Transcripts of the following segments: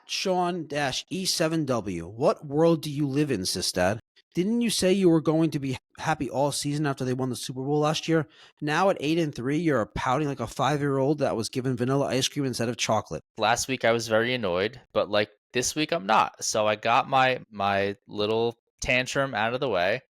Sean-E7W. What world do you live in, Sistad? Didn't you say you were going to be happy all season after they won the Super Bowl last year? Now at 8-3, you're pouting like a 5-year-old that was given vanilla ice cream instead of chocolate. Last week I was very annoyed, but like this week I'm not. So I got my little tantrum out of the way,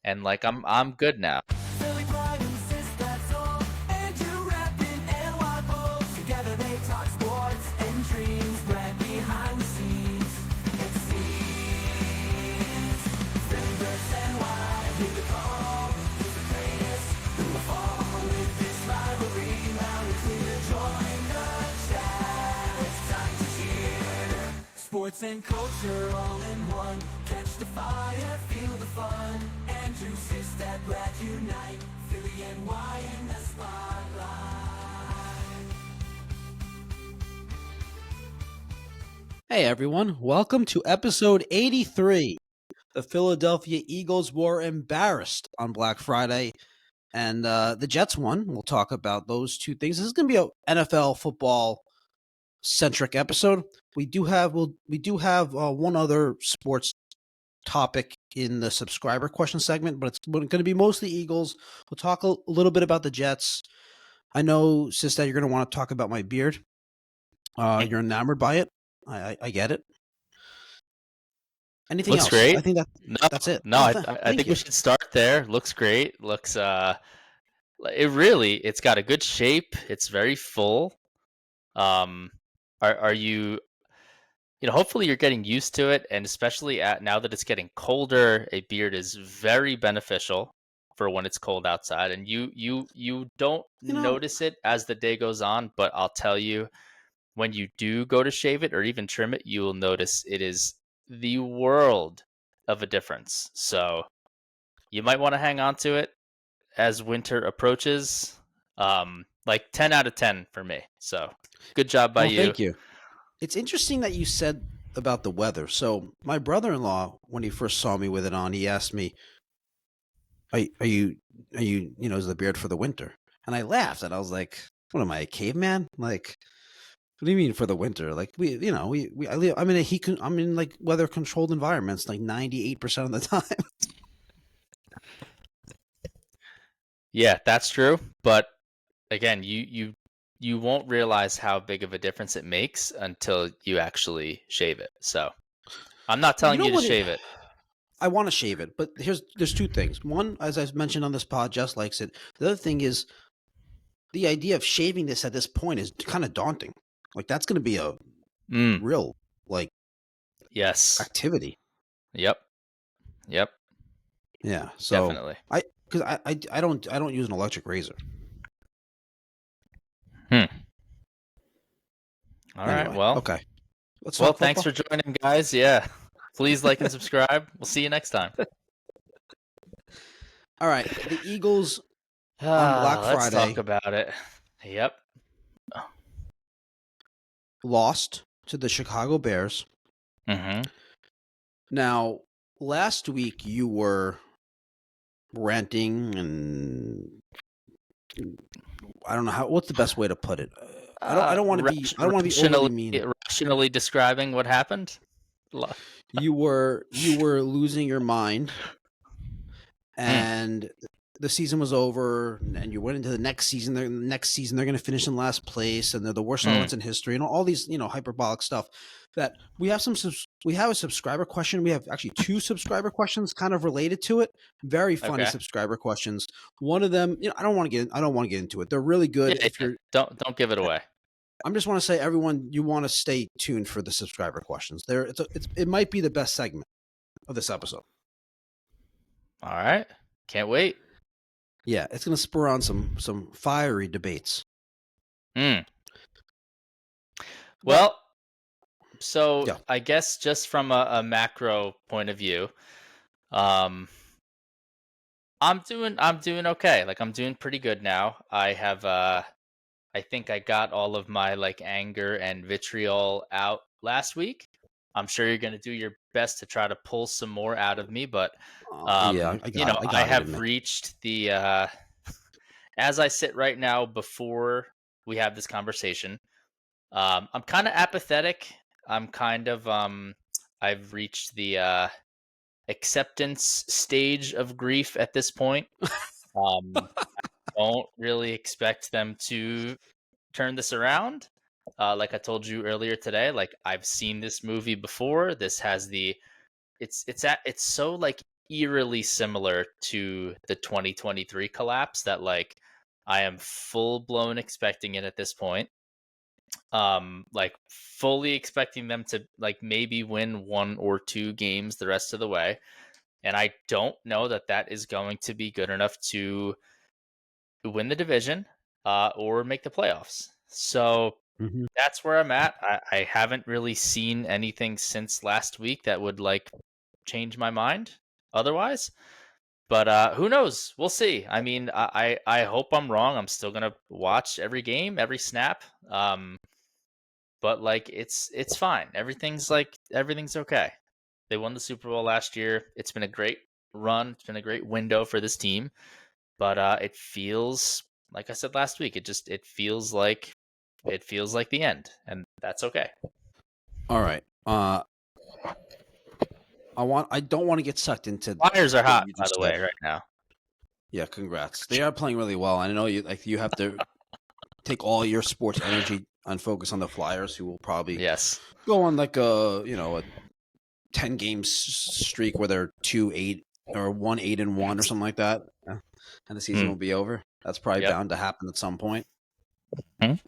and like I'm good now. Silly pride insists that's all. Andrew rapping and White Bulls. Together they talk sports and dreams. Right behind the scenes. It seems. Fingers and wide. Leave the call. Who's the greatest? Who will fall with this rivalry? Loud and clear. Join the chat. It's time to cheer. Sports and culture all in one. Catch the fire. Feel the fun. Andrew, Sistad, glad unite. Philly and Y in the spotlight. Hey everyone, welcome to episode 83. The Philadelphia Eagles were embarrassed on Black Friday, and the Jets won. We'll talk about those two things. This is going to be an NFL football centric episode. We do have one other sports topic in the subscriber question segment, but it's going to be mostly Eagles. We'll talk a little bit about the Jets. I know, Sistad, you're going to want to talk about my beard. You're enamored by it. I get it. Anything Looks else? great. I think that's it. No, I think we should start there. Looks great. Looks it's got a good shape. It's very full. Are you hopefully you're getting used to it, and especially now that it's getting colder, a beard is very beneficial for when it's cold outside, and you don't notice it as the day goes on, but I'll tell you, when you do go to shave it or even trim it, you will notice it is the world of a difference. So you might want to hang on to it as winter approaches. Like 10 out of 10 for me. So good job by you. Thank you. It's interesting that you said about the weather. So my brother-in-law, when he first saw me with it on, he asked me, are you, is the beard for the winter? And I laughed and I was like, what am I, a caveman? Like, what do you mean for the winter? Like I'm in like weather controlled environments like 98% of the time. Yeah, that's true. But again, you won't realize how big of a difference it makes until you actually shave it. So I'm not telling you to shave it. I want to shave it, but there's two things. One, as I mentioned on this pod, Jess likes it. The other thing is the idea of shaving this at this point is kind of daunting. Like that's going to be a real activity. Yep. Yeah. So definitely. Because I don't use an electric razor. All right. Well. Okay. Thanks for joining, guys. Yeah. Please like and subscribe. We'll see you next time. All right. The Eagles on Black Friday. Let's talk about it. Yep. Lost to the Chicago Bears. Mm-hmm. Now, last week you were ranting and I don't know what's the best way to put it. I don't want to be overly mean. Rationally describing what happened. You were losing your mind, and the season was over, and you went into the next season. The next season they're going to finish in last place, and they're the worst offense in history, and all these hyperbolic stuff. That we have a subscriber question. We have actually two subscriber questions kind of related to it. Very funny subscriber questions. One of them, I don't want to get into it. They're really good. Yeah, don't give it away. I just want to say, everyone, you want to stay tuned for the subscriber questions. It might be the best segment of this episode. All right, can't wait. Yeah, it's going to spur on some fiery debates. Well, so yeah. I guess just from a macro point of view, I'm doing okay. Like I'm doing pretty good now. I think I got all of my anger and vitriol out last week. I'm sure you're going to do your best to try to pull some more out of me, but I have reached the as I sit right now before we have this conversation. I'm kind of apathetic I'm kind of I've reached the acceptance stage of grief at this point. Don't really expect them to turn this around. Like I told you earlier today, like I've seen this movie before. This has the it's so like eerily similar to the 2023 collapse that like I am full blown expecting it at this point. Like fully expecting them to like maybe win one or two games the rest of the way. And I don't know that that is going to be good enough to win the division or make the playoffs. So Mhm. that's where I'm at. I haven't really seen anything since last week that would like change my mind otherwise. But who knows? We'll see. I mean, I hope I'm wrong. I'm still gonna watch every game, every snap. But like it's fine. Everything's okay. They won the Super Bowl last year. It's been a great run. It's been a great window for this team. But it feels like I said last week. It feels like the end, and that's okay. All right. I don't want to get sucked into Flyers are what hot, you by just the said. way, right now. Yeah, congrats. They are playing really well. I know you have to take all your sports energy and focus on the Flyers, who will probably Yes. go on like a 10 game streak where they're 2-8 or 1-8-1 or something like that, and the season will be over. That's probably Yep. bound to happen at some point. Mhm.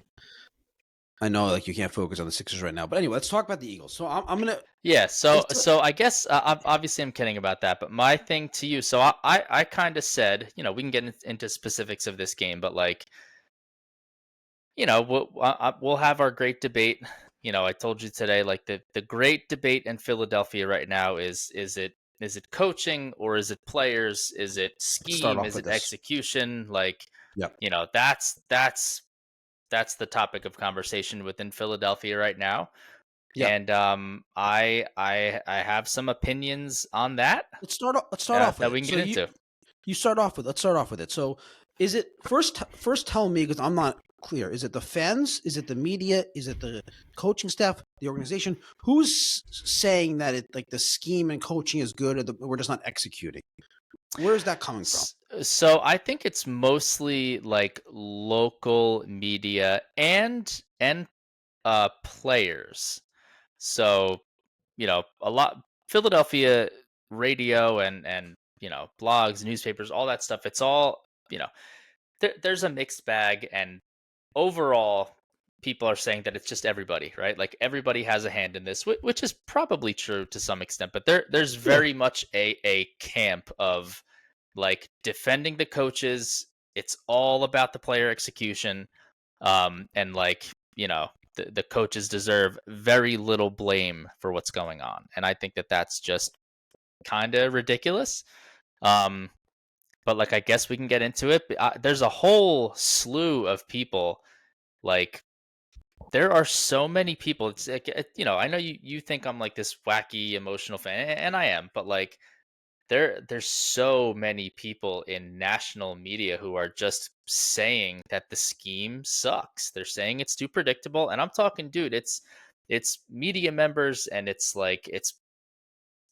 I know, like, you can't focus on the Sixers right now, but anyway, let's talk about the Eagles. So I'm gonna. Yeah, so I guess obviously I'm kidding about that, but my thing to you, so I kind of said, we can get into specifics of this game, but like, we'll have our great debate. I told you today, like the great debate in Philadelphia right now is it coaching or is it players? Is it Let's start scheme? off Is with it this. execution? Like, Yep. that's the topic of conversation within Philadelphia right now. Yep. And I have some opinions on that Let's start off with that we it. can So get into. let's start off with it. So is it first tell me, because I'm not clear. Is it the fans? Is it the media? Is it the coaching staff, the organization? Who's saying that like the scheme and coaching is good, or we're just not executing? Where's that coming from? So I think it's mostly like local media and players. So, a lot Philadelphia radio and blogs, newspapers, all that stuff. It's all, there's a mixed bag, and overall people are saying that it's just everybody, right? Like everybody has a hand in this, which is probably true to some extent, but there's Yeah. very much a camp of like defending the coaches. It's all about the player execution. And like, the coaches deserve very little blame for what's going on. And I think that that's just kind of ridiculous. But like, I guess we can get into it. There's a whole slew of people. Like, there are so many people. It's like, I know you think I'm like this wacky emotional fan, and I am, but like, there's so many people in national media who are just saying that the scheme sucks. They're saying it's too predictable, and I'm talking, dude, it's media members, and it's like it's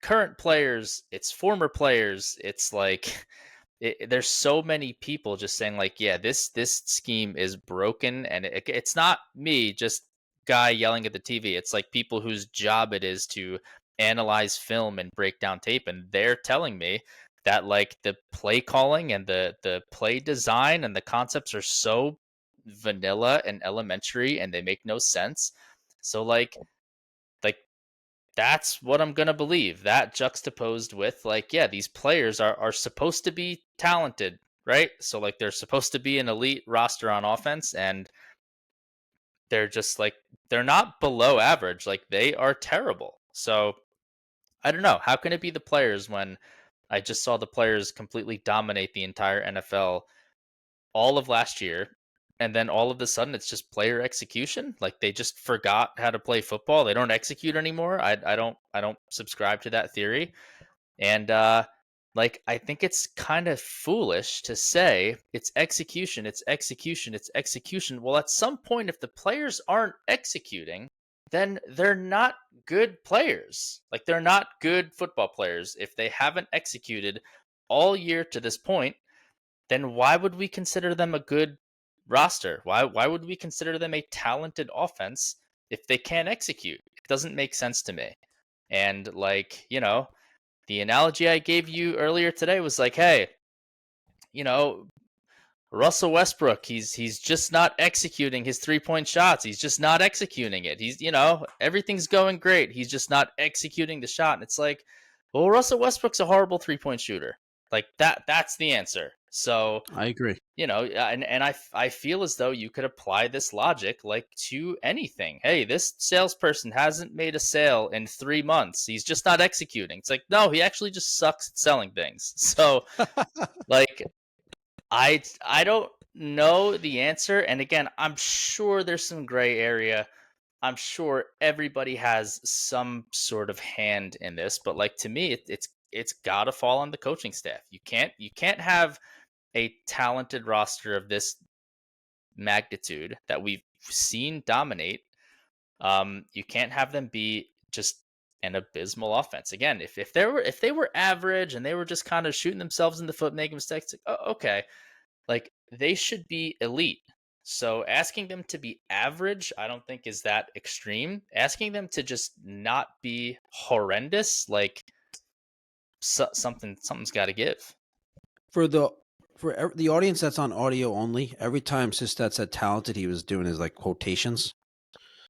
current players, it's former players, it's like there's so many people just saying like, yeah, this scheme is broken, and it's not me just guy yelling at the TV. It's like people whose job it is to analyze film and break down tape, and they're telling me that like the play calling and the play design and the concepts are so vanilla and elementary, and they make no sense. So like that's what I'm gonna believe. That juxtaposed with like, yeah, these players are supposed to be talented, right? So like they're supposed to be an elite roster on offense, and they're just like they're not below average. Like they are terrible. So I don't know. How can it be the players when I just saw the players completely dominate the entire NFL all of last year, and then all of a sudden it's just player execution? Like they just forgot how to play football. They don't execute anymore. I don't subscribe to that theory. And like I think it's kind of foolish to say it's execution, it's execution, it's execution. Well, at some point if the players aren't executing, then they're not good players. Like, they're not good football players. If they haven't executed all year to this point, then why would we consider them a good roster? Why would we consider them a talented offense if they can't execute? It doesn't make sense to me. And like, the analogy I gave you earlier today was like, hey, you know, Russell Westbrook, he's just not executing his 3-point shots. He's just not executing it. He's, everything's going great. He's just not executing the shot. And it's like, well, Russell Westbrook's a horrible 3-point shooter. Like that's the answer. So I agree. and I feel as though you could apply this logic like to anything. Hey, this salesperson hasn't made a sale in 3 months. He's just not executing. It's like, no, he actually just sucks at selling things. So like I don't know the answer. And again, I'm sure there's some gray area. I'm sure everybody has some sort of hand in this, but like to me, it's got to fall on the coaching staff. You can't have a talented roster of this magnitude that we've seen dominate. You can't have them be just an abysmal offense. Again, if they were average and they were just kind of shooting themselves in the foot, making mistakes, like, oh, okay, like they should be elite. So asking them to be average, I don't think is that extreme. Asking them to just not be horrendous, like something's got to give. For the audience that's on audio only, every time Sistad said talented, he was doing his like quotations.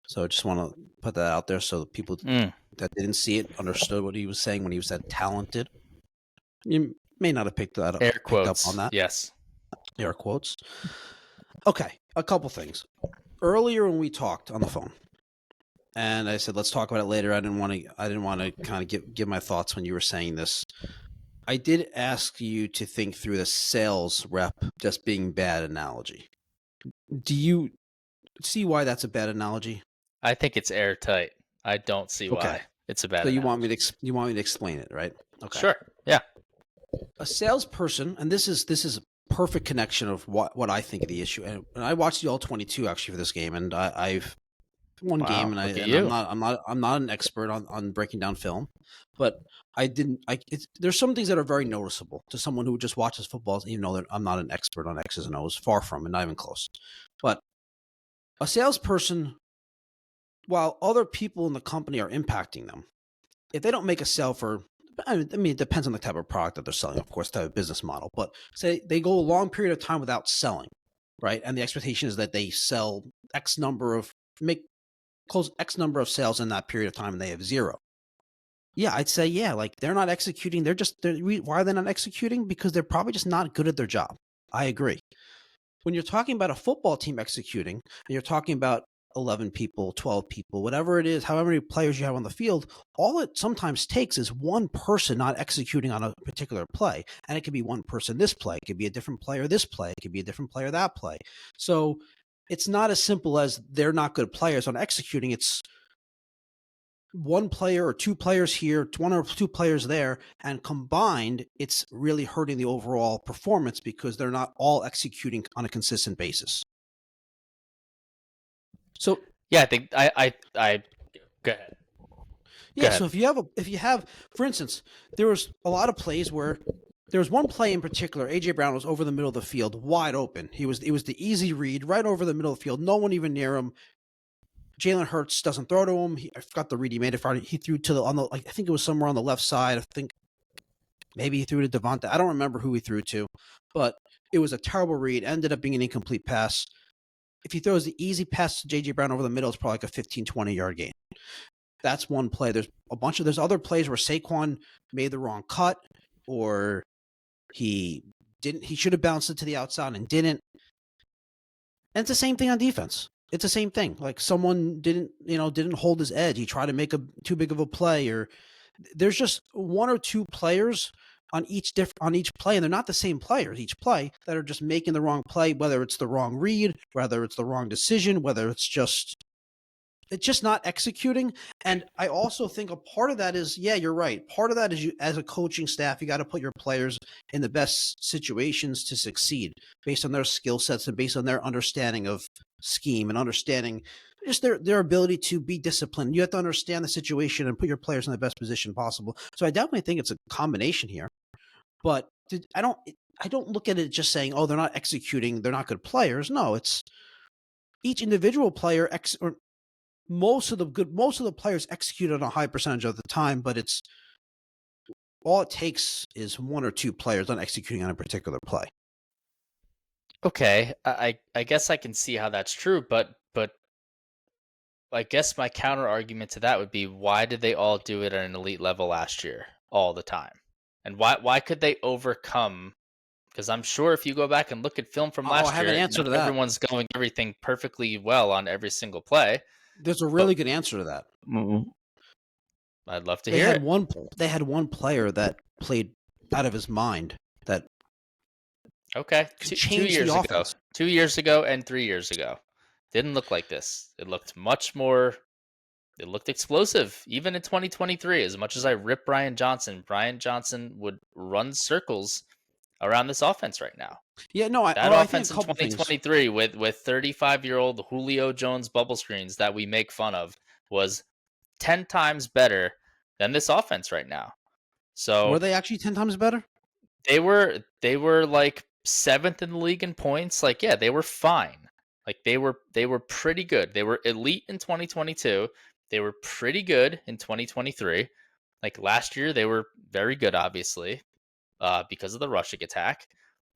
So I just want to put that out there so the people that didn't see it understood what he was saying when he said talented. You may not have picked that up. Air quotes. Up on that. Yes. Air quotes. Okay, a couple things. Earlier when we talked on the phone, and I said let's talk about it later. I didn't want to kind of give my thoughts when you were saying this. I did ask you to think through the sales rep just being bad analogy. Do you see why that's a bad analogy? I think it's airtight. I don't see why it's a bad analogy. So you want me to explain it, right? Okay. Sure. Yeah. A salesperson, and this is a perfect connection of what I think of the issue. And I watched the All-22 actually for this game, and I've one game, and I'm not an expert on breaking down film, but there's some things that are very noticeable to someone who just watches football, even though I'm not an expert on X's and O's, far from it, not even close. But a salesperson, while other people in the company are impacting them, if they don't make a sale I mean, it depends on the type of product that they're selling, of course, type of business model. But say they go a long period of time without selling, right? And the expectation is that they sell close X number of sales in that period of time, and they have zero. Yeah, I'd say, like they're not executing. Why are they not executing? Because they're probably just not good at their job. I agree. When you're talking about a football team executing, and you're talking about 11 people, 12 people, whatever it is, however many players you have on the field, all it sometimes takes is one person not executing on a particular play. And it could be one person this play. It could be a different player this play. It could be a different player that play. So it's not as simple as they're not good players on executing. It's one player or two players here, one or two players there, and combined, it's really hurting the overall performance because they're not all executing on a consistent basis. So yeah, I think I go ahead. Yeah, so if you have, for instance, there was a lot of plays where there was one play in particular. AJ Brown was over the middle of the field, wide open. It was the easy read, right over the middle of the field, no one even near him. Jalen Hurts doesn't throw to him. I forgot the read he made. He threw to I think it was somewhere on the left side. I think maybe he threw to Devonta. I don't remember who he threw to, but it was a terrible read. Ended up being an incomplete pass. If he throws the easy pass to J.J. Brown over the middle, it's probably like a 15, 20-yard gain. That's one play. There's other plays where Saquon made the wrong cut, or he should have bounced it to the outside and didn't. And it's the same thing on defense. It's the same thing. Like someone didn't hold his edge. He tried to make too big of a play, or there's just one or two players on each play, and they're not the same players each play, that are just making the wrong play, whether it's the wrong read, whether it's the wrong decision, whether it's just not executing. And I also think a part of that is, you're right. Part of that is you, as a coaching staff, you got to put your players in the best situations to succeed based on their skill sets and based on their understanding of scheme and understanding just their ability to be disciplined. You have to understand the situation and put your players in the best position possible. So I definitely think it's a combination here. But I don't look at it just saying, oh, they're not executing, they're not good players. No, it's each individual player or most of the players execute on a high percentage of the time, but it's all it takes is one or two players not executing on a particular play. Okay, I guess I can see how that's true, but I guess my counter argument to that would be, why did they all do it at an elite level last year all the time? And why could they overcome? Because I'm sure if you go back and look at film from I last have an year, answer to not that. everyone's going everything perfectly well on every single play. There's a really good answer to that. I'd love to They hear had it. they had one player that played out of his mind that Okay, could 2 years the ago, offense. 2 years ago, and 3 years ago, didn't look like this. It looked much more. It looked explosive, even in 2023. As much as I rip Brian Johnson would run circles around this offense right now. Yeah, no, That I think offense a in couple things. 2023 with 35-year-old Julio Jones bubble screens that we make fun of was 10 times better than this offense right now. So Were they actually 10 times better? they were like 7th in the league in points. Like, yeah, they were fine. Like they were pretty good. They were elite in 2022. They were pretty good in 2023. Like last year, they were very good, obviously, because of the rushing attack.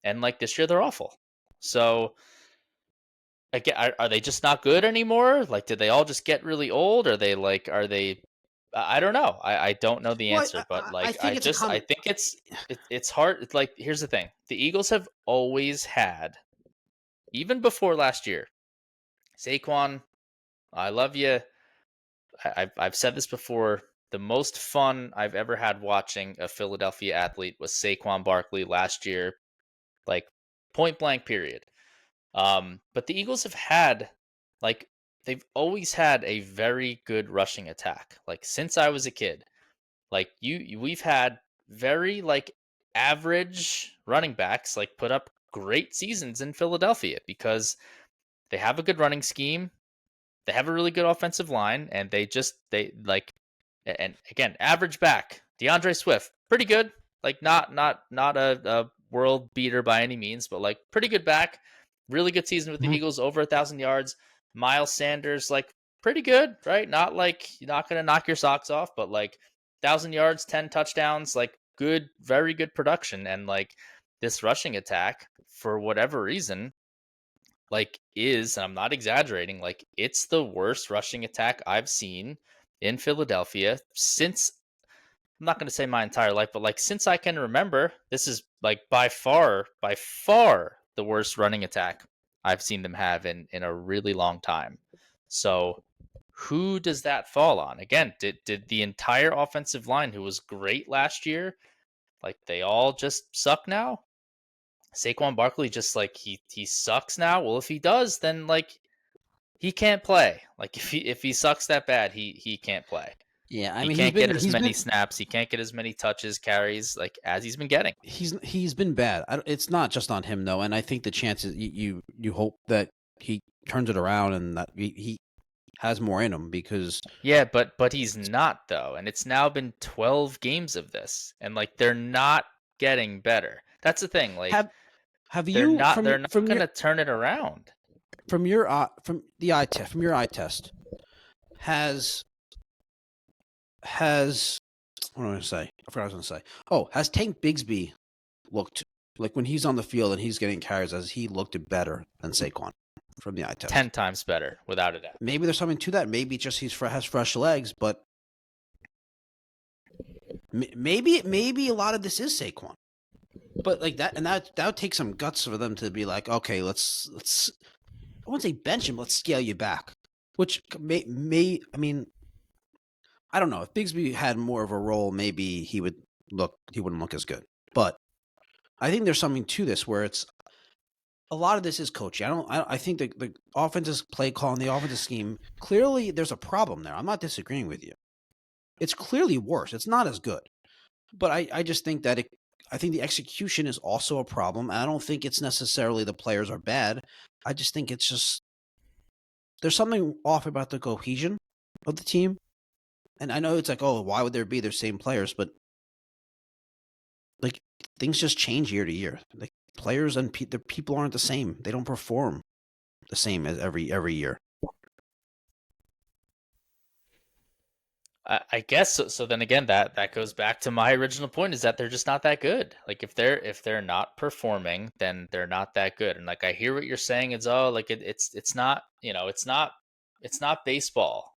And like this year, they're awful. So, again, are they just not good anymore? Like, did they all just get really old? Are they? I don't know. I don't know the Well, answer, but I like, think I think it's hard. It's like, here's the thing: the Eagles have always had, even before last year, Saquon, I love you. I've said this before. The most fun I've ever had watching a Philadelphia athlete was Saquon Barkley last year, like point blank period. But the Eagles have had, like, they've always had a very good rushing attack. Like since I was a kid, like we've had very like average running backs like put up great seasons in Philadelphia because they have a good running scheme. They have a really good offensive line, and they like, and again, average back. DeAndre Swift, pretty good. Like not a world beater by any means, but like pretty good back. Really good season with the Eagles, over 1,000 yards. Miles Sanders, like pretty good, right? Not like you're not gonna knock your socks off, but like 1,000 yards, 10 touchdowns, like good, very good production. And like this rushing attack, for whatever reason, like and I'm not exaggerating, like it's the worst rushing attack I've seen in Philadelphia since, I'm not going to say my entire life, but like since I can remember. This is like by far the worst running attack I've seen them have in a really long time. So who does that fall on? Again, did the entire offensive line, who was great last year, like they all just suck now? Saquon Barkley just like he sucks now. Well, if he does, then like he can't play. Like if he sucks that bad, he can't play. Yeah, I He mean can't get as many snaps. He can't get as many touches, carries like as he's been getting. he's been bad. It's not just on him though, and I think the chances you hope that he turns it around and that he has more in him because Yeah, but he's not though, and it's now been 12 games of this, and like they're not getting better. That's the thing. Like have they're you not from gonna turn it around. from your eye test has what am I going to say? I forgot what I was going to say. Oh, has Tank Bigsby looked like when he's on the field and he's getting carries, as he looked better than Saquon from the eye test? 10 times better, without a doubt. Maybe there's something to that. Maybe just has fresh legs, but maybe a lot of this is Saquon. But like that, and that would take some guts for them to be like, okay, let's I wouldn't say bench him, let's scale you back. Which may I mean, I don't know. If Bigsby had more of a role, maybe he wouldn't look as good. But I think there's something to this where it's a lot of this is coaching. I think the offensive play call and the offensive scheme, clearly there's a problem there. I'm not disagreeing with you. It's clearly worse. It's not as good. But I just think that I think the execution is also a problem. I don't think it's necessarily the players are bad. I just think it's just there's something off about the cohesion of the team. And I know it's like, oh, why would there be their same players? But like things just change year to year. Like players and the people aren't the same. They don't perform the same as every year. I guess so. So then again, that goes back to my original point, is that they're just not that good. Like if they're not performing, then they're not that good. And like I hear what you're saying is, oh, like it's not, it's not baseball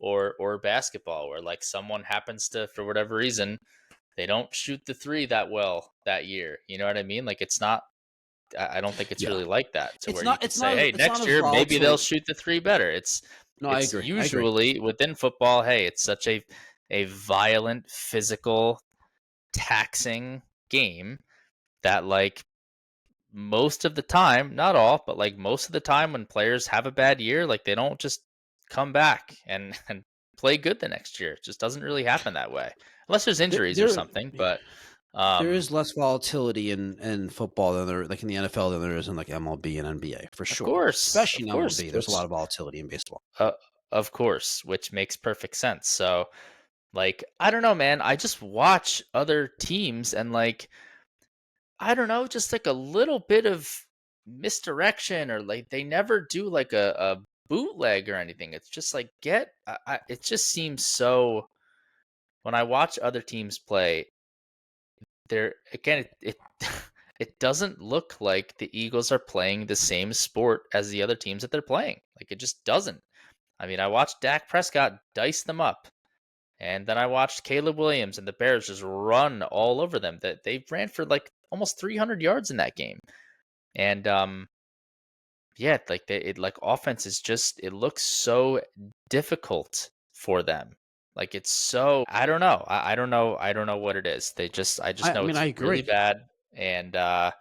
or basketball where like someone happens to, for whatever reason, they don't shoot the three that well that year. You know what I mean? Like it's not. I don't think it's Yeah. really like that. To It's where not- you can it's say, not- hey, it's next not as year maybe they'll volatile. shoot the three better. No, I It's agree. usually within football, hey, it's such a violent, physical, taxing game that like most of the time, not all, but like most of the time when players have a bad year, like they don't just come back and play good the next year. It just doesn't really happen that way. Unless there's injuries or something, but there is less volatility in football than there, like in the NFL, than there is in like MLB and NBA for sure. course, Especially in of course, MLB, there's a lot of volatility in baseball. of course, which makes perfect sense. So like, I don't know, man. I just watch other teams and like, I don't know, just like a little bit of misdirection or like they never do like a bootleg or anything. It's just like it just seems so, when I watch other teams play, there again it it doesn't look like the Eagles are playing the same sport as the other teams that they're playing. Like it just doesn't. I mean, I watched Dak Prescott dice them up. And then I watched Caleb Williams and the Bears just run all over them. That they ran for like almost 300 yards in that game. And yeah, like like offense is just, it looks so difficult for them. Like it's so, I don't know. I don't know. I don't know what it is. I just know it's I really agree. bad, and I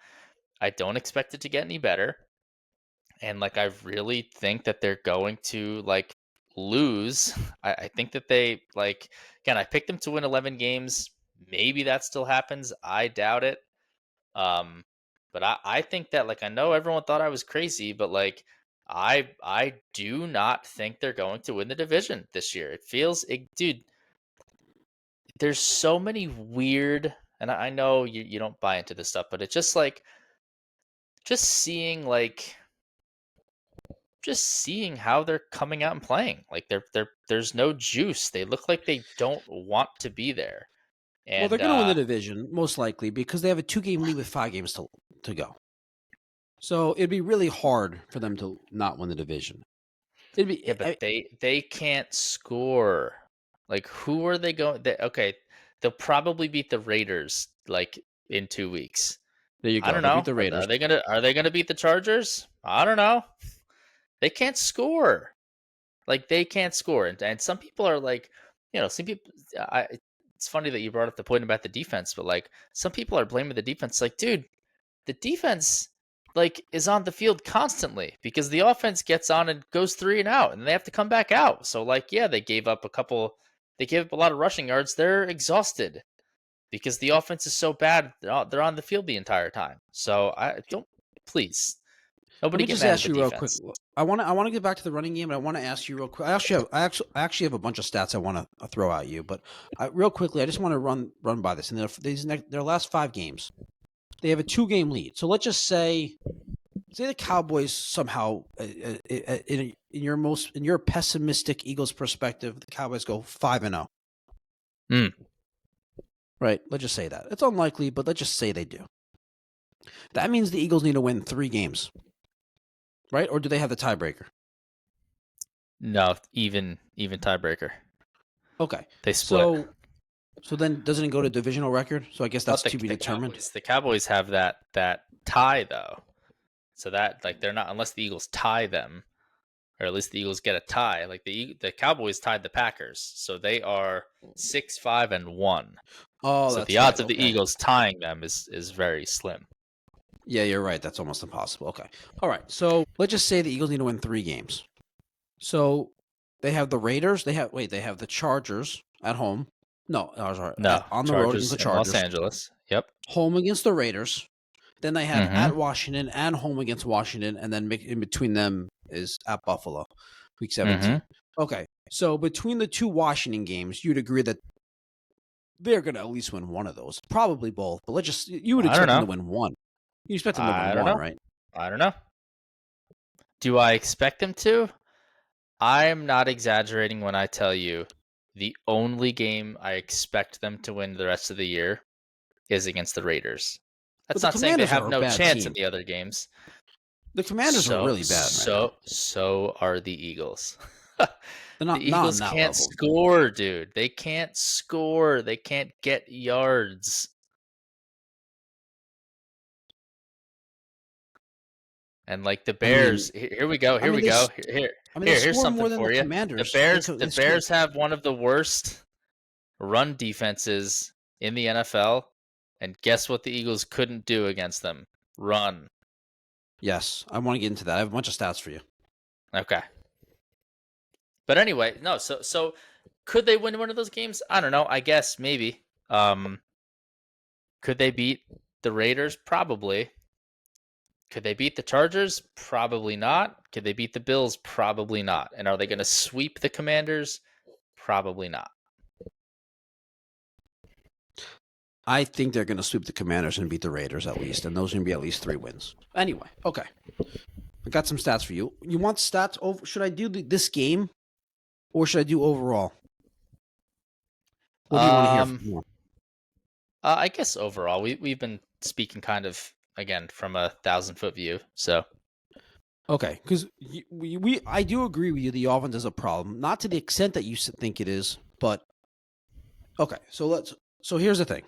don't expect it to get any better. And like I really think that they're going to like lose. I think that they like, again, I picked them to win 11 games. Maybe that still happens. I doubt it. Um, but I think that like, I know everyone thought I was crazy, but like I do not think they're going to win the division this year. It feels dude, there's so many weird, and I know you don't buy into this stuff, but it's just like just seeing like just seeing how they're coming out and playing. Like there's no juice. They look like they don't want to be there. And Well, they're going to win the division most likely because they have a 2-game lead with 5 games to go. So it'd be really hard for them to not win the division. It'd be yeah, but they can't score. Like who are they going? Okay, they'll probably beat the Raiders like in 2 weeks. There you go. I don't They'll know. beat the Raiders. Are they gonna beat the Chargers? I don't know. They can't score. Like they can't score, and some people are like, some people. It's funny that you brought up the point about the defense, but like some people are blaming the defense. Like, dude, the defense like is on the field constantly because the offense gets on and goes 3 and out, and they have to come back out. So like, yeah, they gave up a lot of rushing yards. They're exhausted because the offense is so bad. They're on the field the entire time. So please. Nobody Let me get just mad at ask the you real defense. quick. I want to get back to the running game, but I want to ask you real quick. I actually have a bunch of stats I want to throw at you, but real quickly, I just want to run by this. And their last 5 games, they have a 2-game lead. So let's just say the Cowboys somehow, in your pessimistic Eagles perspective, the Cowboys go 5-0. Right? Let's just say that. It's unlikely, but let's just say they do. That means the Eagles need to win 3 games. Right? Or do they have the tiebreaker? No, even tiebreaker. Okay. They split. So then doesn't it go to divisional record? So I guess that's to be determined. The Cowboys have that tie though. So that like they're not, unless the Eagles tie them, or at least the Eagles get a tie. Like the Cowboys tied the Packers. So they are 6-5-1. Oh, so that's the odds right. of the Eagles tying them is very slim. Yeah, you're right. That's almost impossible. Okay. All right. So let's just say the Eagles need to win 3 games. So they have the Raiders. They have the Chargers at home. No, sorry. No, on the road against the Chargers. Los Angeles. Yep. Home against the Raiders. Then they have Mhm. at Washington and home against Washington, and then in between them is at Buffalo. Week 17. Okay. So between the two Washington games, you'd agree that they're going to at least win one of those. Probably both. But you would I don't expect them know. to win one. You expect them to I win don't one, know. right? I don't know. Do I expect them to? I'm not exaggerating when I tell you the only game I expect them to win the rest of the year is against the Raiders. But That's the not saying they Commanders have are a no bad chance team. at the other games. The Commanders are really bad right now. So are the Eagles. They're The not on Eagles that can't level. score, dude. They can't score. They can't get yards. And like the I mean, Bears, here we go. I Here mean, we they go. s- I mean, they Here's score more something than for the you. Commanders. The Bears have one of the worst run defenses in the NFL, and guess what the Eagles couldn't do against them? Run. Yes, I want to get into that. I have a bunch of stats for you. Okay. But anyway, no. So could they win one of those games? I don't know. I guess maybe. Could they beat the Raiders? Probably. Could they beat the Chargers? Probably not. Could they beat the Bills? Probably not. And are they going to sweep the Commanders? Probably not. I think they're going to sweep the Commanders and beat the Raiders at least, and those are going to be at least 3 wins. Anyway, okay. I got some stats for you. You want stats over? Should I do this game, or should I do overall? What do you want to hear more? I guess overall, we've been speaking kind of again from a 1,000-foot view. So okay, because I do agree with you. The offense is a problem, not to the extent that you think it is, but okay. So here's the thing.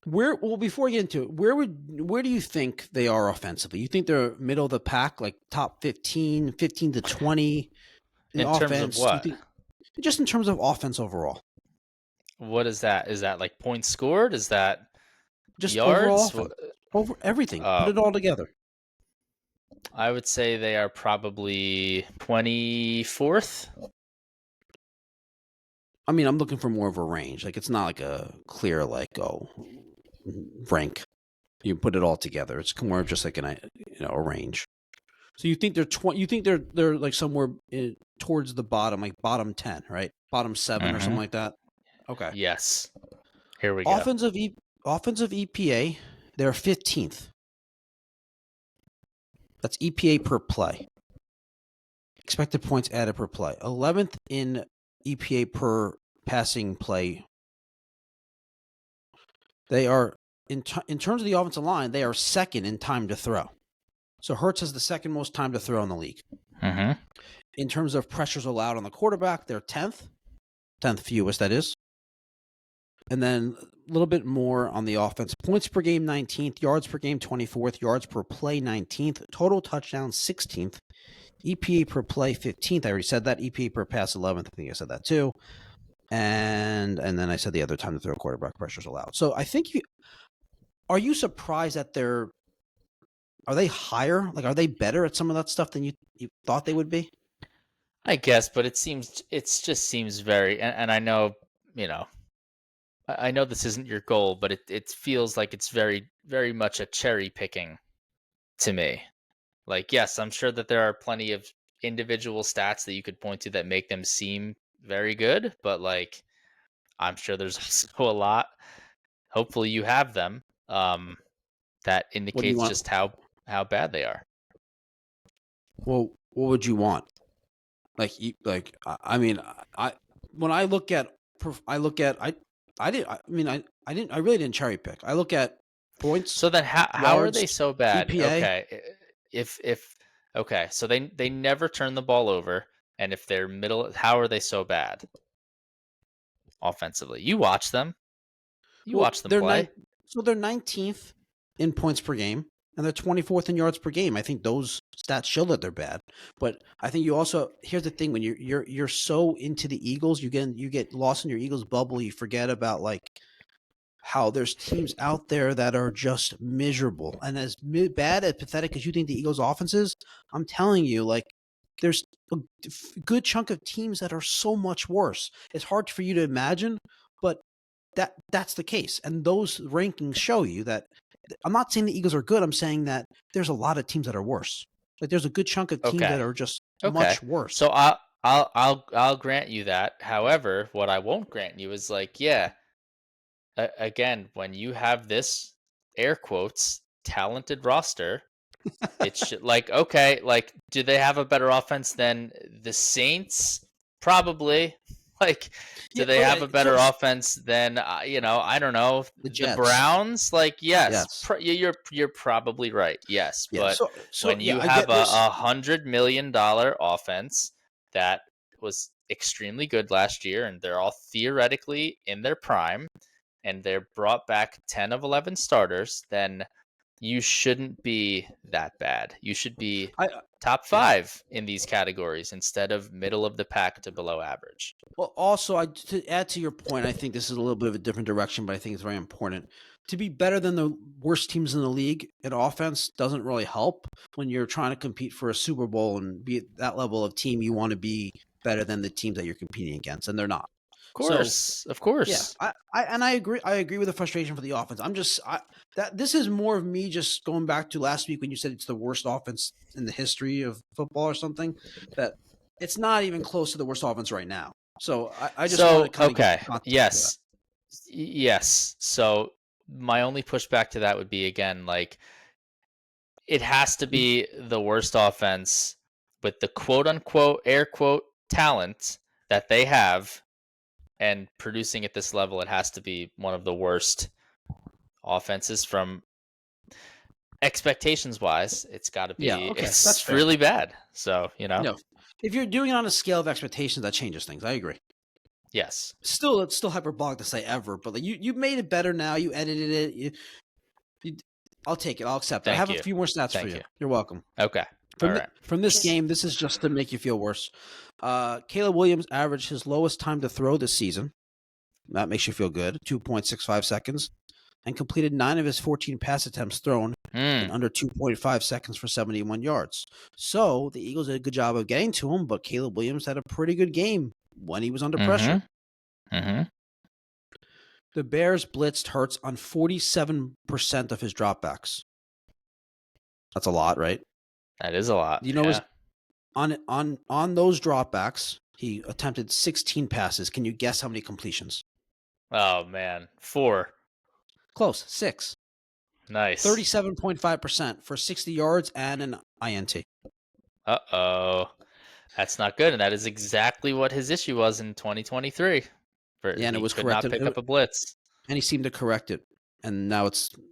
Before we get into it, where do you think they are offensively? You think they're middle of the pack, like top 15 to 20 in offense? Terms of what? Just in terms of offense overall. What is that? Is that like points scored? Is that just yards? Overall over everything? Put it all together. I would say they are probably 24th. I mean, I'm looking for more of a range. Like, it's not like a clear, rank. You put it all together. It's more of just like a range. So you think you think they're like somewhere towards the bottom, like bottom 10, right? Bottom 7 or something like that. Okay. Yes. Here we go. Offensive EPA, they're 15th. That's EPA per play. Expected points added per play. 11th in EPA per passing play. They are, in terms of the offensive line, they are second in time to throw. So Hurts has the second most time to throw in the league. Mm-hmm. In terms of pressures allowed on the quarterback, they're 10th. 10th fewest, that is. And then a little bit more on the offense. Points per game, 19th. Yards per game, 24th. Yards per play, 19th. Total touchdowns, 16th. EPA per play, 15th. I already said that. EPA per pass, 11th. I think I said that too. And then I said the other time to throw quarterback pressures allowed. So I think are you surprised that are they higher? Like, are they better at some of that stuff than you thought they would be? I guess, but it just seems very, and I know, I know this isn't your goal, but it feels like it's very, very much a cherry picking to me. Like, yes, I'm sure that there are plenty of individual stats that you could point to that make them seem very good, but like, I'm sure there's also a lot, hopefully you have them, that indicates just how bad they are. Well, what would you want? I really didn't cherry pick. I look at points. So then how are they so bad? EPA. Okay, so they never turn the ball over, and if they're middle, how are they so bad offensively? You watch them. Watch them play. So they're 19th in points per game, and they're 24th in yards per game. I think those stats show that they're bad. But I think you also, here's the thing: when you're so into the Eagles, you get lost in your Eagles bubble. You forget about like how there's teams out there that are just miserable, and as bad and pathetic as you think the Eagles' offense is, I'm telling you, like, there's a good chunk of teams that are so much worse. It's hard for you to imagine, but that's the case. And those rankings show you that. I'm not saying the Eagles are good. I'm saying that there's a lot of teams that are worse. Like there's a good chunk of teams Okay. that are just Okay. much worse. So I'll grant you that. However, what I won't grant you is like, yeah, again, when you have this air quotes talented roster, it's like, okay, like, do they have a better offense than the Saints? Probably. Like, do Yeah, they have okay. a better offense than I don't know, The the Jets. Browns? Like, yes, Yes. you're probably right. Yes, Yeah. but So when yeah, you I have get a this. $100 million offense that was extremely good last year, and they're all theoretically in their prime, and they're brought back 10 of 11 starters, then you shouldn't be that bad. You should be I top yeah. 5 in these categories instead of middle of the pack to below average. Well, also, to add to your point, I think this is a little bit of a different direction, but I think it's very important. To be better than the worst teams in the league in offense doesn't really help when you're trying to compete for a Super Bowl and be at that level of team. You want to be better than the teams that you're competing against, and they're not. Of Yeah, course. I agree. I agree with the frustration for the offense. That this is more of me just going back to last week when you said it's the worst offense in the history of football or something. That it's not even close to the worst offense right now. So I just want to kind of Okay, get context for that. yes. So my only pushback to that would be, again, like, it has to be the worst offense with the quote unquote air quote talent that they have, and producing at this level, it has to be one of the worst offenses from expectations wise. It's got to Yeah, be, okay, that's it's fair. really bad. So, No, if you're doing it on a scale of expectations, that changes things. I agree. yes. Still, it's still hyperbolic to say ever, but like you made it better now. You edited it. I'll take it. I'll accept it. I Thank have you. a few more stats Thank for you. you. You're welcome. Okay. All right. From this game, this is just to make you feel worse. Caleb Williams averaged his lowest time to throw this season. That makes you feel good. 2.65 seconds. And completed 9 of his 14 pass attempts thrown in under 2.5 seconds for 71 yards. So the Eagles did a good job of getting to him, but Caleb Williams had a pretty good game when he was under pressure. Mm-hmm. The Bears blitzed Hurts on 47% of his dropbacks. That's a lot, right? That is a lot. You know, Yeah. on those dropbacks, he attempted 16 passes. Can you guess how many completions? Oh man, 4. Close, 6. Nice. 37.5% for 60 yards and an INT. Uh-oh. That's not good, and that is exactly what his issue was in 2023. Yeah, and it He was could not corrected. pick up a blitz And he seemed to correct it. And now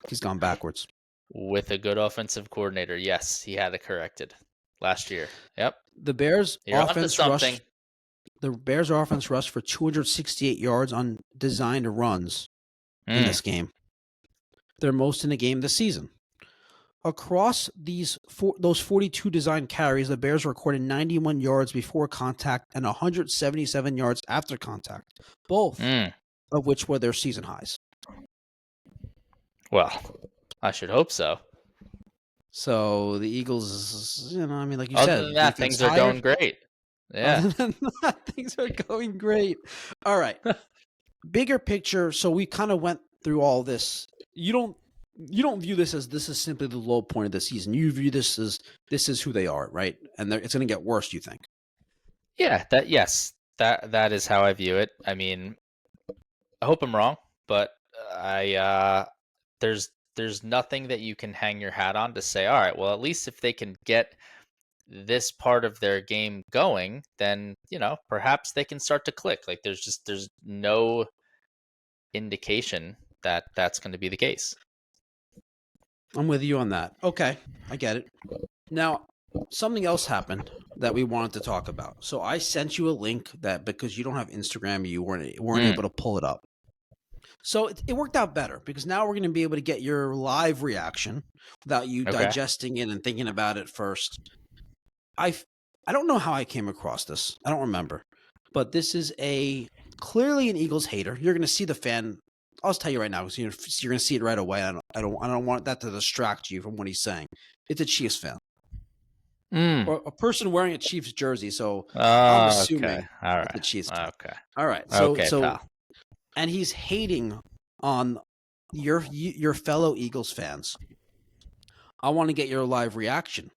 he's gone backwards. with a good offensive coordinator. Yes, he had it corrected last year. Yep. The Bears You're onto offense something. rushed. The Bears offense rushed for 268 yards on designed runs in this game. Their most in a game this season. Across those 42 designed carries, the Bears recorded 91 yards before contact and 177 yards after contact, both of which were their season highs. Well, I should hope so. So the Eagles, I mean, like you Other said, than that, things are going great. Yeah. Other than that, things are going great. All right. Bigger picture. So we kind of went through all this. You don't view this is simply the low point of the season. You view this is who they are, right? And it's going to get worse. You think? Yeah. That is how I view it. I mean, I hope I'm wrong, but there's nothing that you can hang your hat on to say, all right, well, at least if they can get this part of their game going, then, perhaps they can start to click. Like there's no indication that that's going to be the case. I'm with you on that. Okay, I get it. Now, something else happened that we wanted to talk about. So I sent you a link that because you don't have Instagram, you weren't able to pull it up. So it worked out better because now we're going to be able to get your live reaction without you digesting it and thinking about it first. I don't know how I came across this. I don't remember. But this is clearly an Eagles hater. You're going to see the fan. I'll just tell you right now because you're going to see it right away. I don't want that to distract you from what he's saying. It's a Chiefs fan. Or a person wearing a Chiefs jersey. So I'm assuming it's a Chiefs fan. Okay. All right. Pal. And he's hating on your fellow Eagles fans. I want to get your live reaction.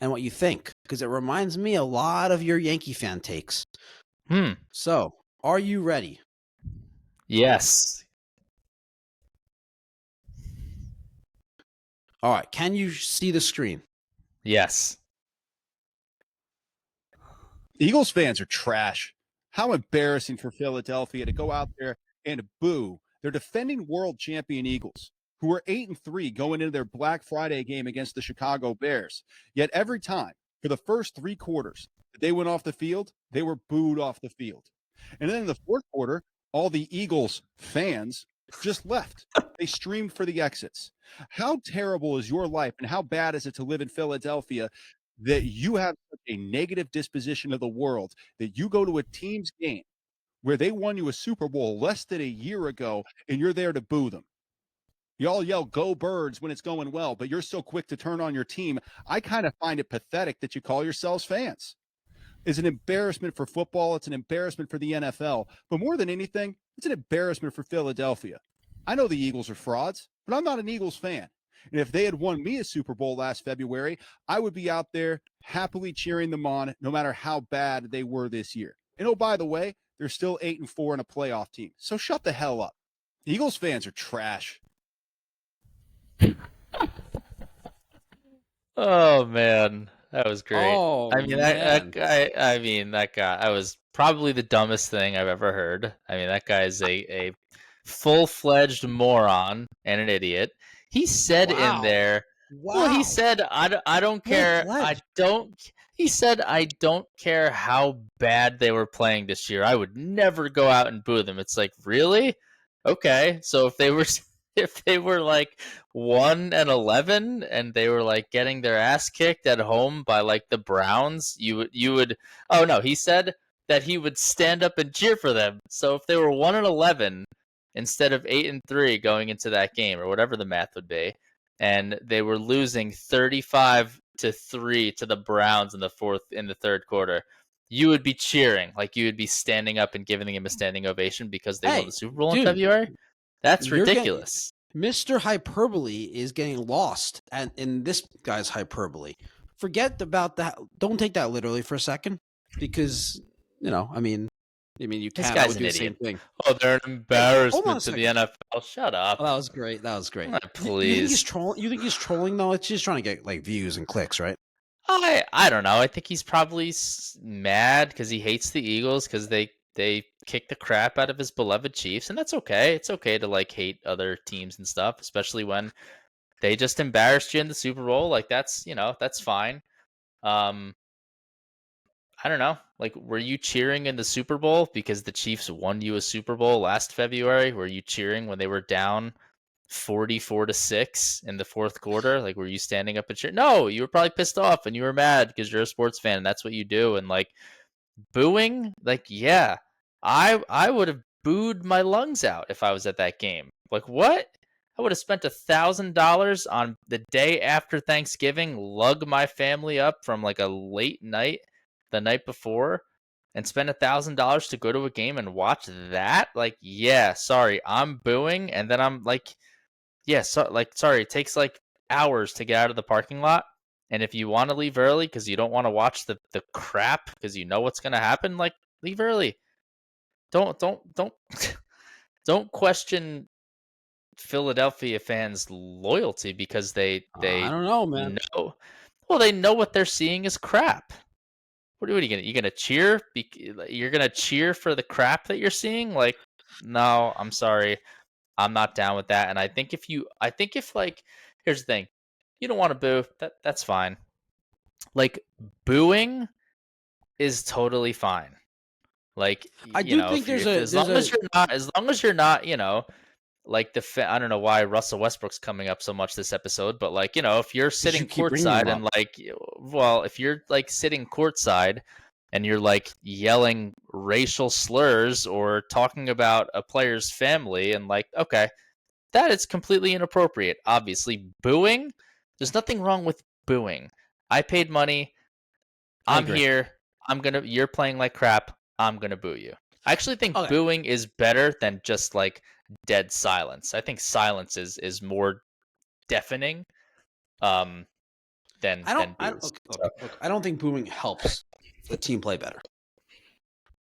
and what you think, because it reminds me a lot of your Yankee fan takes. So, are you ready? Yes. All right. Can you see the screen? Yes. Eagles fans are trash. How embarrassing for Philadelphia to go out there and boo their defending world champion Eagles, who were 8-3 going into their Black Friday game against the Chicago Bears. Yet every time for the first 3 quarters that they went off the field, they were booed off the field. And then in the fourth quarter, all the Eagles fans just left. They streamed for the exits. How terrible is your life and how bad is it to live in Philadelphia that you have such a negative disposition of the world that you go to a team's game where they won you a Super Bowl less than a year ago and you're there to boo them? You all yell, "Go Birds," when it's going well, but you're so quick to turn on your team. I kind of find it pathetic that you call yourselves fans. It's an embarrassment for football. It's an embarrassment for the NFL. But more than anything, it's an embarrassment for Philadelphia. I know the Eagles are frauds, but I'm not an Eagles fan. And if they had won me a Super Bowl last February, I would be out there happily cheering them on no matter how bad they were this year. And oh, by the way, they're still 8-4 and a playoff team. So shut the hell up. Eagles fans are trash. Oh man, that was great. Oh, I mean, that guy. I mean, that guy. I was probably the dumbest thing I've ever heard. I mean, that guy is a full-fledged moron and an idiot. He said in there. Well, he said, I don't care. He said, I don't care how bad they were playing this year. I would never go out and boo them. It's like, really? Okay. So if they were like 1-11 and they were like getting their ass kicked at home by like the Browns, you would. Oh no, he said that he would stand up and cheer for them. So if they were 1-11 instead of 8-3 going into that game or whatever the math would be, and they were losing 35-3 to the Browns in the third quarter, you would be cheering, like you would be standing up and giving him a standing ovation because they won the Super Bowl in February. That's ridiculous. Mr. Hyperbole is getting lost in this guy's hyperbole. Forget about that. Don't take that literally for a second, because I mean, you This can't. guy's do an the same idiot. thing. Oh, they're an embarrassment hold on a to the second. NFL. Shut up. Oh, that was great. That was great. Please. You think he's trolling? You think he's trolling though? It's just trying to get like views and clicks, right? I don't know. I think he's probably mad because he hates the Eagles because they kick the crap out of his beloved Chiefs, and that's okay. It's okay to like hate other teams and stuff, especially when they just embarrassed you in the Super Bowl. Like that's fine. I don't know. Like, were you cheering in the Super Bowl because the Chiefs won you a Super Bowl last February? Were you cheering when they were down 44-6 in the fourth quarter? Like, were you standing up and cheering? No, you were probably pissed off and you were mad because you're a sports fan and that's what you do. And like booing, like, yeah, I would have booed my lungs out if I was at that game. Like, what? I would have spent $1,000 on the day after Thanksgiving, lug my family up from like a late night the night before, and spend $1,000 to go to a game and watch that. Like, yeah, sorry, I'm booing, and then I'm like, yeah, sorry, it takes like hours to get out of the parking lot, and if you want to leave early because you don't want to watch the crap because you know what's gonna happen, like, leave early. Don't don't question Philadelphia fans' loyalty because they I don't know, man. know. Well, they know what they're seeing is crap. What are you gonna cheer? You're gonna cheer for the crap that you're seeing? Like, no, I'm sorry, I'm not down with that. And I think if like, here's the thing, you don't want to boo, that's fine. Like, booing is totally fine. Like, I do think as long as you're not, like I don't know why Russell Westbrook's coming up so much this episode, but like, if you're sitting courtside and like, well, if you're like sitting courtside and you're like yelling racial slurs or talking about a player's family and like, okay, that is completely inappropriate. Obviously, booing, there's nothing wrong with booing. I paid money. I'm here. You're playing like crap. I'm going to boo you. I actually think booing is better than just like dead silence. I think silence is more deafening. than boos. Look, I don't think booing helps the team play better.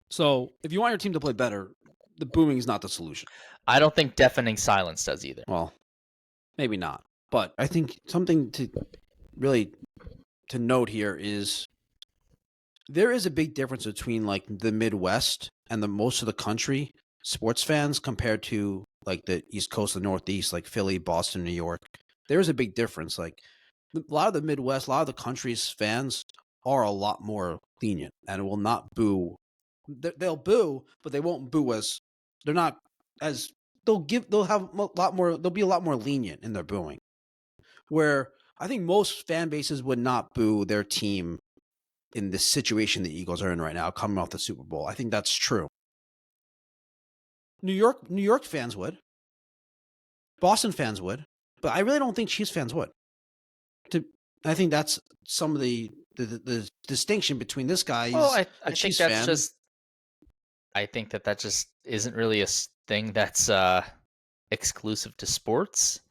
So if you want your team to play better, the booing is not the solution. I don't think deafening silence does either. Well, maybe not. But I think something to really to note here is there is a big difference between like the Midwest and the most of the country sports fans compared to like the East Coast and Northeast, like Philly, Boston, New York. There is a big difference. Like a lot of the Midwest, a lot of the country's fans are a lot more lenient and will not boo. They'll boo, but they won't boo as they're not as they'll have a lot more. They'll be a lot more lenient in their booing. Where I think most fan bases would not boo their team in the situation the Eagles are in right now, coming off the Super Bowl. I think that's true. New York fans would. Boston fans would, but I really don't think Chiefs fans would. I think that's some of the distinction between this guy. Well, I think Chiefs that's fan. just. I think that just isn't really a thing that's exclusive to sports.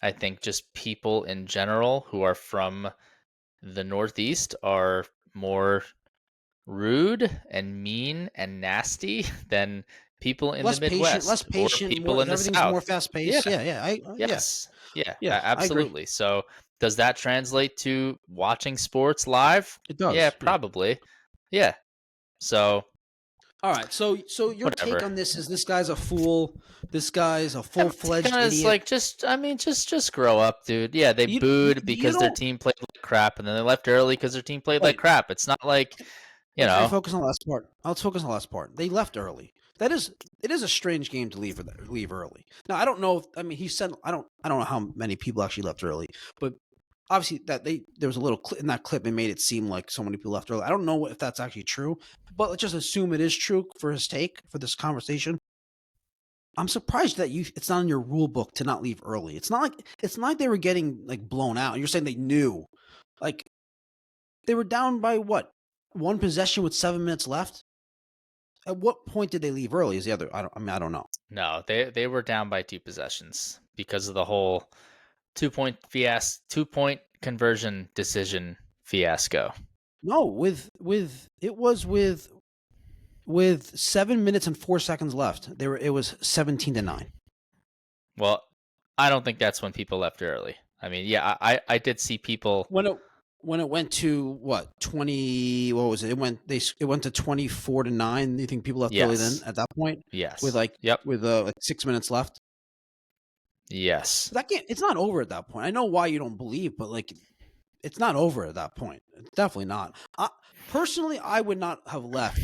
I think just people in general who are from the Northeast are more rude and mean and nasty than people in the Midwest. Less patient, or people more, in the everything's South. more fast paced. Yeah. Yes. Yeah, Yeah, I agree. absolutely. So does that translate to watching sports live? It does. Yeah, probably. Yeah. So all right. So your whatever. take on this is this guy's a fool. This guy's a full-fledged idiot. Like just grow up, dude. Yeah, they booed because their team played like crap, and then they left early because their team played like crap. It's not like Let's focus on the last part. Let's focus on the last part. They left early. It is a strange game to leave early. Now I don't know. He said I don't know how many people actually left early, but obviously there was a little clip in that clip. It made it seem like so many people left early. I don't know if that's actually true, but let's just assume it is true for his take for this conversation. I'm surprised that it's not in your rule book to not leave early. It's not like they were getting like blown out. You're saying they knew, like they were down by what? One possession with 7 minutes left. At what point did they leave early? Is the other? I don't know. No, they were down by 2 possessions because of the whole 2-point conversion decision fiasco. No, with 7 minutes and 4 seconds left, it was 17-9. Well, I don't think that's when people left early. I mean, yeah, I did see people when it went to what 20. What was it? It went to 24-9. Do you think people left early then at that point? Yes. With like 6 minutes left. Yes. That game, it's not over at that point. I know why you don't believe, but like, it's not over at that point. It's definitely not. Personally, I would not have left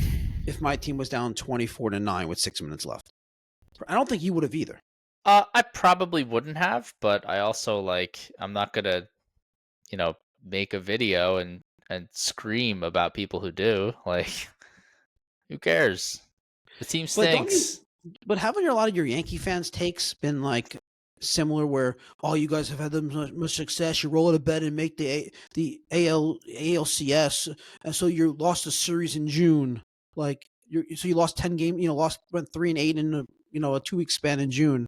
if my team was down 24-9 with 6 minutes left. I don't think you would have either. I probably wouldn't have, but I also I'm not gonna, make a video and scream about people who do. Like, who cares? The team stinks. But haven't a lot of your Yankee fans' takes been like similar, where you guys have had much success, you roll out of bed and make the ALCS, and so you lost a series in June, like you lost 10 games, went 3-8 in a 2-week span in June.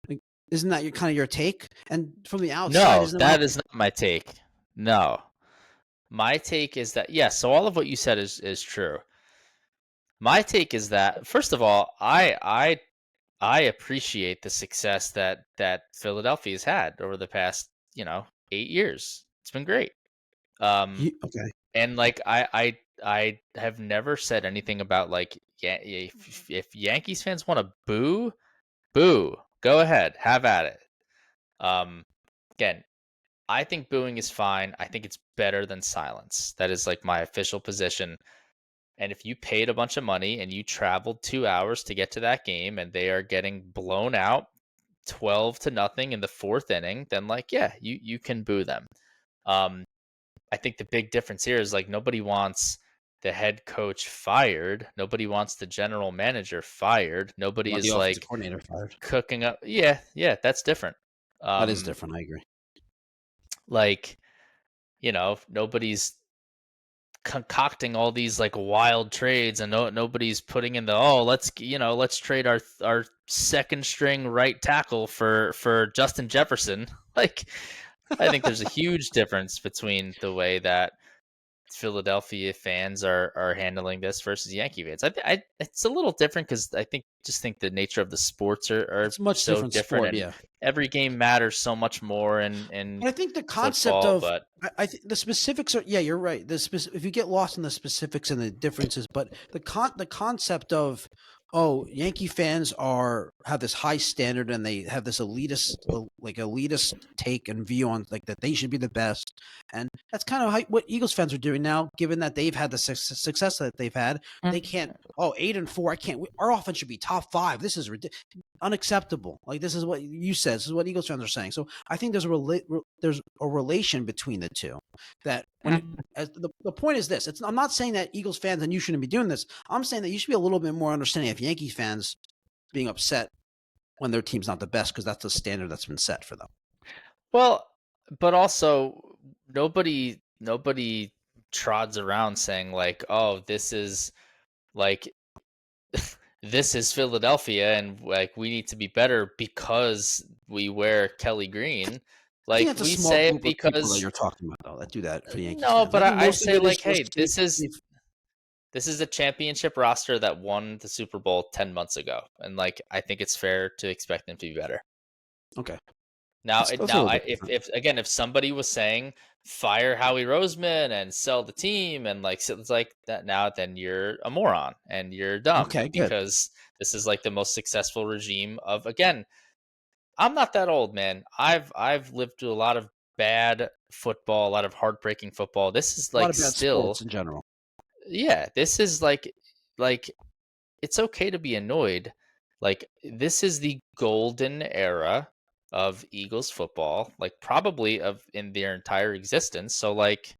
Like, isn't that your take? And from the outside, no, that is not my take. No, my take is that yes. So all of what you said is true. My take is that, first of all, I appreciate the success that Philadelphia's had over the past 8 years. It's been great. Okay. And I have never said anything about if Yankees fans want to boo, go ahead, have at it. Again, I think booing is fine. I think it's better than silence. That is my official position. And if you paid a bunch of money and you traveled 2 hours to get to that game and they are getting blown out 12-0 in the 4th inning, then you can boo them. I think the big difference here is nobody wants the head coach fired. Nobody wants the general manager fired. Nobody is coordinator fired. Cooking up. Yeah, that's different. That is different. I agree. Nobody's concocting all these wild trades, and nobody's putting in let's trade our second string right tackle for Justin Jefferson. I think there's a huge difference between the way that Philadelphia fans are handling this versus Yankee fans. It's a little different because I think the nature of the sports are It's a much so different different, sport, and yeah. every game matters so much more in But I think the concept football. of But I think the specifics are you're right. If you get lost in the specifics and the differences, but the concept of Yankee fans have this high standard and they have this elitist take and view on like that they should be the best, and that's kind of what Eagles fans are doing now. Given that they've had the success that they've had, they can't. 8-4. I can't. Our offense should be top 5. This is unacceptable. Like this is what you said. This is what Eagles fans are saying. So I think there's a relation between the two. That the point is this. I'm not saying that Eagles fans and you shouldn't be doing this. I'm saying that you should be a little bit more understanding of Yankee fans being upset when their team's not the best because that's the standard that's been set for them. well, but also nobody trods around saying like, oh, this is like this is Philadelphia and like we need to be better because we wear Kelly green. I think Like that's a we small say it group of people that because you're talking about though, that do that for the Yankees no, fans. I but think I most of say it is like, just hey, this is a championship roster that won the Super Bowl 10 months ago, and like I think it's fair to expect them to be better. Okay. Now, That's a little bit if somebody was saying fire Howie Roseman and sell the team and like so it's like that now, then you're a moron and you're dumb Okay, good. because this is like the most successful regime of again. I'm not that old, man. I've lived through a lot of bad football, a lot of heartbreaking football. This is A lot like of bad still, sports in general. yeah. This is like it's okay to be annoyed. Like this is the golden era of Eagles football, like probably of in their entire existence. So like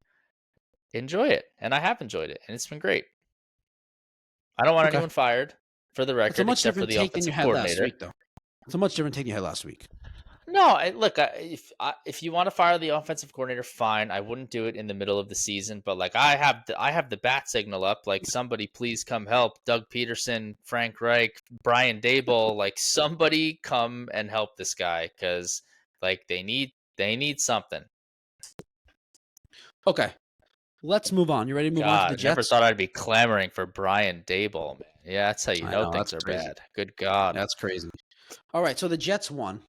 enjoy it. And I have enjoyed it and it's been great. I don't want Okay. anyone fired for the It's a record much except for different the take than you offensive had last coordinator. week, though. It's a much different take you had last week. No, if you want to fire the offensive coordinator, fine. I wouldn't do it in the middle of the season, but like I have the bat signal up. Like somebody, please come help. Doug Peterson, Frank Reich, Brian Daboll. Like somebody come and help this guy because like they need something. Okay. Let's move on. You ready to move on to the God, I never Jets? thought I'd be clamoring for Brian Daboll, man. Yeah, that's how you I know know, things that's are crazy. bad. Good God. That's crazy. All right, so the Jets won.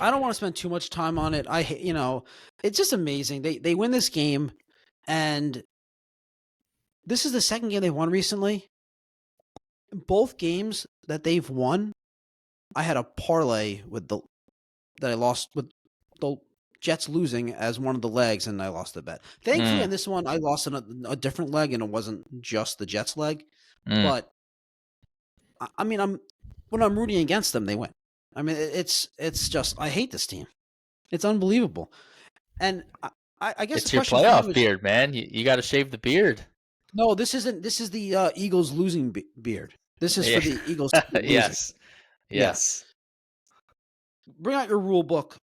I don't want to spend too much time on it. It's just amazing. They win this game, and this is the second game they won recently. In both games that they've won, I had a parlay that I lost with the Jets losing as one of the legs, and I lost the bet. Thankfully, in this one, I lost a different leg, and it wasn't just the Jets leg. But I mean, when I'm rooting against them, they win. I mean, it's just I hate this team. It's unbelievable. And I guess It's the your question for you playoff is, beard, man. You got to shave the beard. no, this isn't. This is the Eagles losing beard. This is for the Eagles losing. Yes. Yes. Bring out your rule book,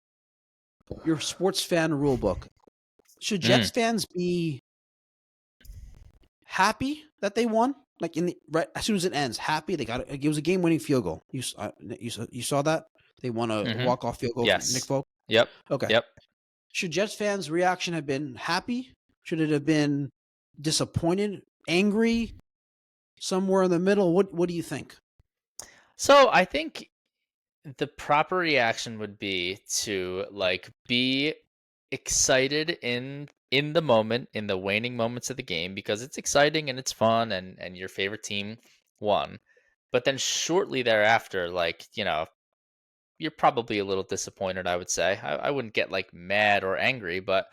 your sports fan rule book. Should Jets fans be happy that they won? Like as soon as it ends, happy they got it. It was a game-winning field goal. You saw that they won a walk-off field goal. Yes. From Nick Folk. Yep. Okay. Yep. Should Jets fans' reaction have been happy? Should it have been disappointed, angry, somewhere in the middle? What do you think? So I think the proper reaction would be to like be excited in the moment, in the waning moments of the game, because it's exciting and it's fun and your favorite team won. But then shortly thereafter, like, you're probably a little disappointed, I would say. I wouldn't get like mad or angry, but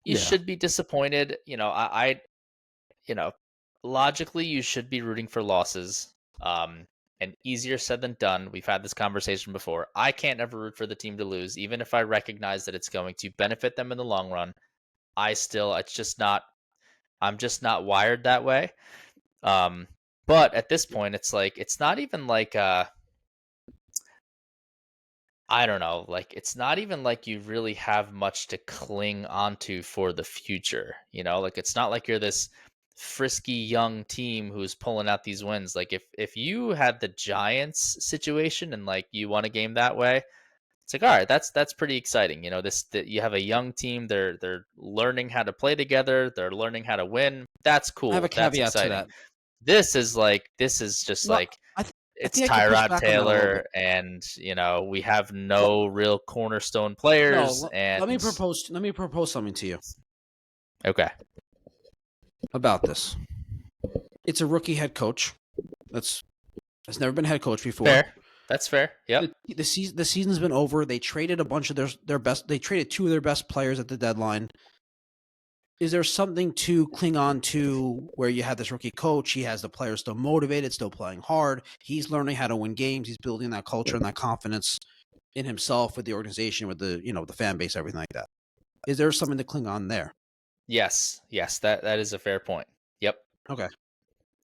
you should be disappointed. Logically you should be rooting for losses. And easier said than done. We've had this conversation before. I can't ever root for the team to lose, even if I recognize that it's going to benefit them in the long run. I'm just not wired that way. But at this point, it's like, it's not even like, I don't know, like, it's not even like you really have much to cling onto for the future, like, it's not like you're this frisky young team who's pulling out these wins. Like if you had the Giants situation and like you won a game that way, it's like, all right, that's pretty exciting. You know, you have a young team. They're learning how to play together. They're learning how to win. That's cool. I have a That's caveat to exciting. that. This is just Well, like I it's think I can push Tyrod back on that a little bit. Taylor, and we have Well, no real cornerstone players. No, and let me propose something to you okay, about this. It's a rookie head coach. That's never been a head coach before. fair. That's fair. Yep. The season's been over. They traded a bunch of their best. They traded 2 of their best players at the deadline. Is there something to cling on to where you have this rookie coach? He has the players still motivated, still playing hard. He's learning how to win games. He's building that culture and that confidence in himself, with the organization, with the the fan base, everything like that. Is there something to cling on there? Yes. That is a fair point. Yep. Okay.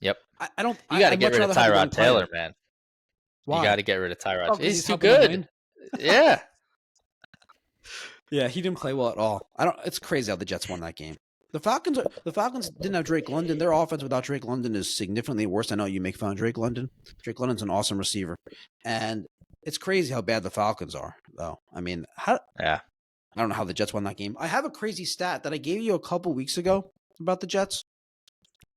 Yep. I don't. You got to I'd get much rid of rather have a young Tyrod Taylor, player. man. Why? You got to get rid of Tyrod. Oh, 'cause He's too helping them good. win? Yeah. Yeah, he didn't play well at all. It's crazy how the Jets won that game. The Falcons didn't have Drake London. Their offense without Drake London is significantly worse. I know you make fun of Drake London. Drake London's an awesome receiver, and it's crazy how bad the Falcons are, though. I mean, Yeah. I don't know how the Jets won that game. I have a crazy stat that I gave you a couple weeks ago about the Jets.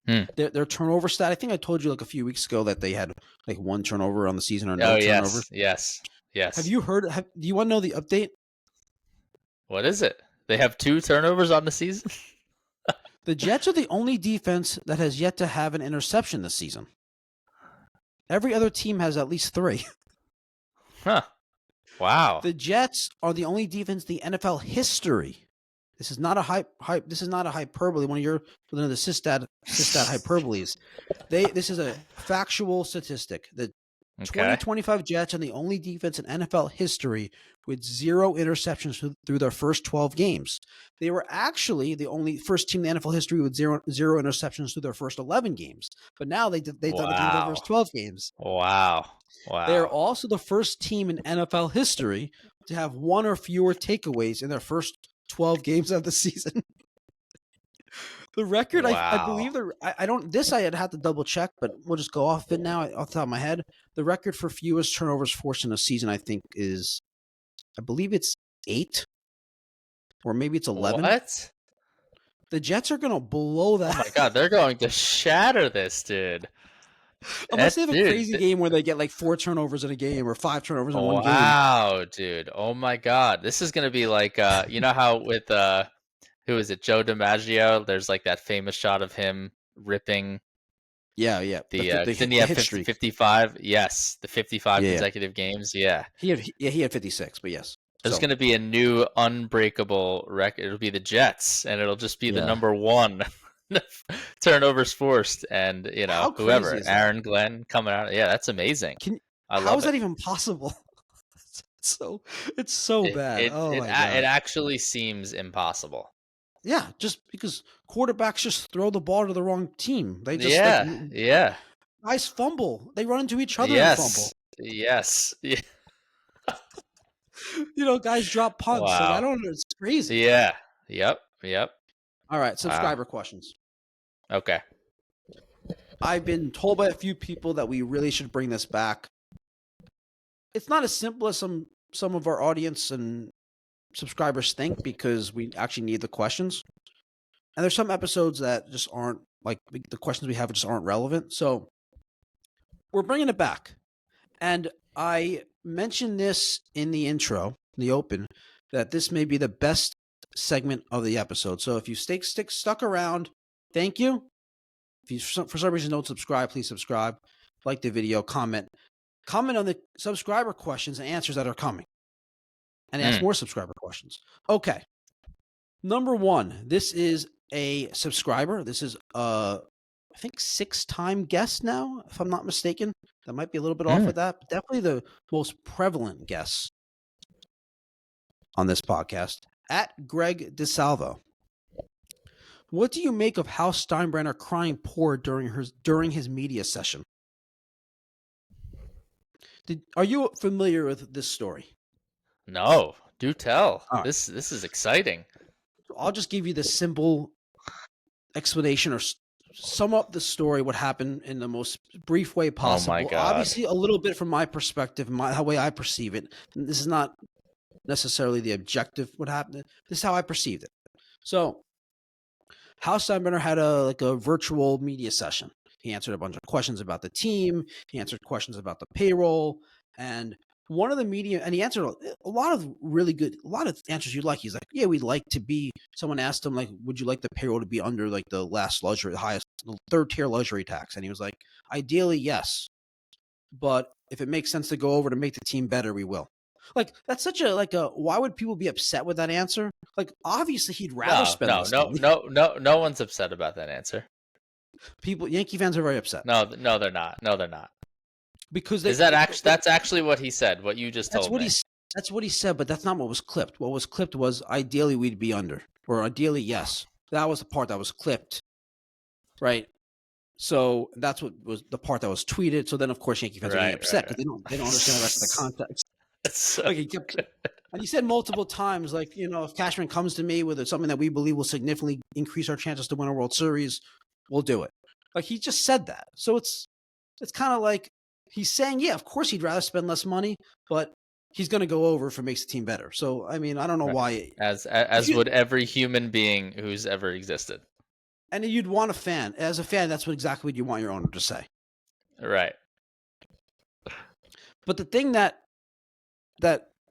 Their turnover stat. I think I told you like a few weeks ago that they had like 1 turnover on the season or no turnover. Yes. Have you heard? Do you want to know the update? What is it? They have 2 turnovers on the season? The Jets are the only defense that has yet to have an interception this season. Every other team has at least 3. Huh. Wow. The Jets are the only defense in the NFL history. This is not a This is not a hyperbole. One of the Sistad hyperboles. This is a factual statistic. The 2025 Jets are the only defense in NFL history with 0 interceptions through their first 12 games. They were actually the only first team in the NFL history with zero interceptions through their first 11 games. But now they've done it through their first 12 games. Wow. They are also the first team in NFL history to have 1 or fewer takeaways in their first 12 games of the season. The record, I believe, I had to double check, but we'll just go off it now, off the top of my head. The record for fewest turnovers forced in a season, I think, I believe it's 8, or maybe it's 11. What? The Jets are going to blow that. Oh my God, they're going to shatter this, dude. Unless they have a crazy game where they get like 4 turnovers in a game or 5 turnovers in one game. Wow, dude. Oh my God. This is going to be like, you know how with, who is it, Joe DiMaggio? There's like that famous shot of him ripping. Yeah. Didn't he have 55? Yes, the 55 consecutive games. Yeah. He had 56, but yes. There's going to be a new unbreakable record. It'll be the Jets, and it'll just be the number 1 turnovers forced, and whoever, Aaron Glenn coming out. Yeah, that's amazing. How is that even possible? It's so bad. Oh my God. It actually seems impossible. Yeah, just because quarterbacks just throw the ball to the wrong team. They just guys fumble. They run into each other and fumble. Yes. Yeah. Guys drop punts. Wow. Like, I don't know. It's crazy. Yeah. Yep. All right, subscriber questions. Okay. I've been told by a few people that we really should bring this back. It's not as simple as some of our audience and subscribers think, because we actually need the questions. And there's some episodes that just aren't, like, the questions we have just aren't relevant. So we're bringing it back. And I mentioned this in the intro, in the open, that this may be the best segment of the episode. So if you stuck around, thank you. If you for some reason don't subscribe, please subscribe. Like the video, comment on the subscriber questions and answers that are coming. And ask more subscriber questions. Okay. Number 1, this is a subscriber. This is I think 6-time guest now, if I'm not mistaken. That might be a little bit off with that. But definitely the most prevalent guest on this podcast. At Greg DeSalvo. What do you make of Hal Steinbrenner crying poor during his media session? Are you familiar with this story? No, do tell. Right. This is exciting. I'll just give you the simple explanation or sum up the story, what happened in the most brief way possible. Oh my God. Obviously, a little bit from my perspective, the way I perceive it. This is not necessarily the objective what happened. This is how I perceived it. So Hal Steinbrenner had a virtual media session. He answered a bunch of questions about the team. He answered questions about the payroll. And one of the media, and he answered a lot of really good, a lot of answers you'd like. He's like, yeah, we'd like to be, someone asked him, like, would you like the payroll to be under like the last luxury, the highest, the third tier luxury tax? And he was like, ideally, yes. But if it makes sense to go over to make the team better, we will. Like, that's such a, why would people be upset with that answer? Like, obviously he'd rather spend less money. No one's upset about that answer. People, Yankee fans are very upset. No, they're not. No, they're not. Because that's actually what he said, what you just told me. That's what he said, but that's not what was clipped. What was clipped was ideally we'd be under, or ideally yes. That was the part that was clipped, right? So that's what was the part that was tweeted. So then, of course, Yankee fans are getting upset because they don't understand the rest of the context. So like and he said multiple times, like, if Cashman comes to me with something that we believe will significantly increase our chances to win a World Series, we'll do it. Like, he just said that. So it's kind of like he's saying, yeah, of course he'd rather spend less money, but he's going to go over if it makes the team better. So, I mean, I don't know why. As would every human being who's ever existed. And you'd want a fan. As a fan, that's exactly what you want your owner to say. Right. But the thing that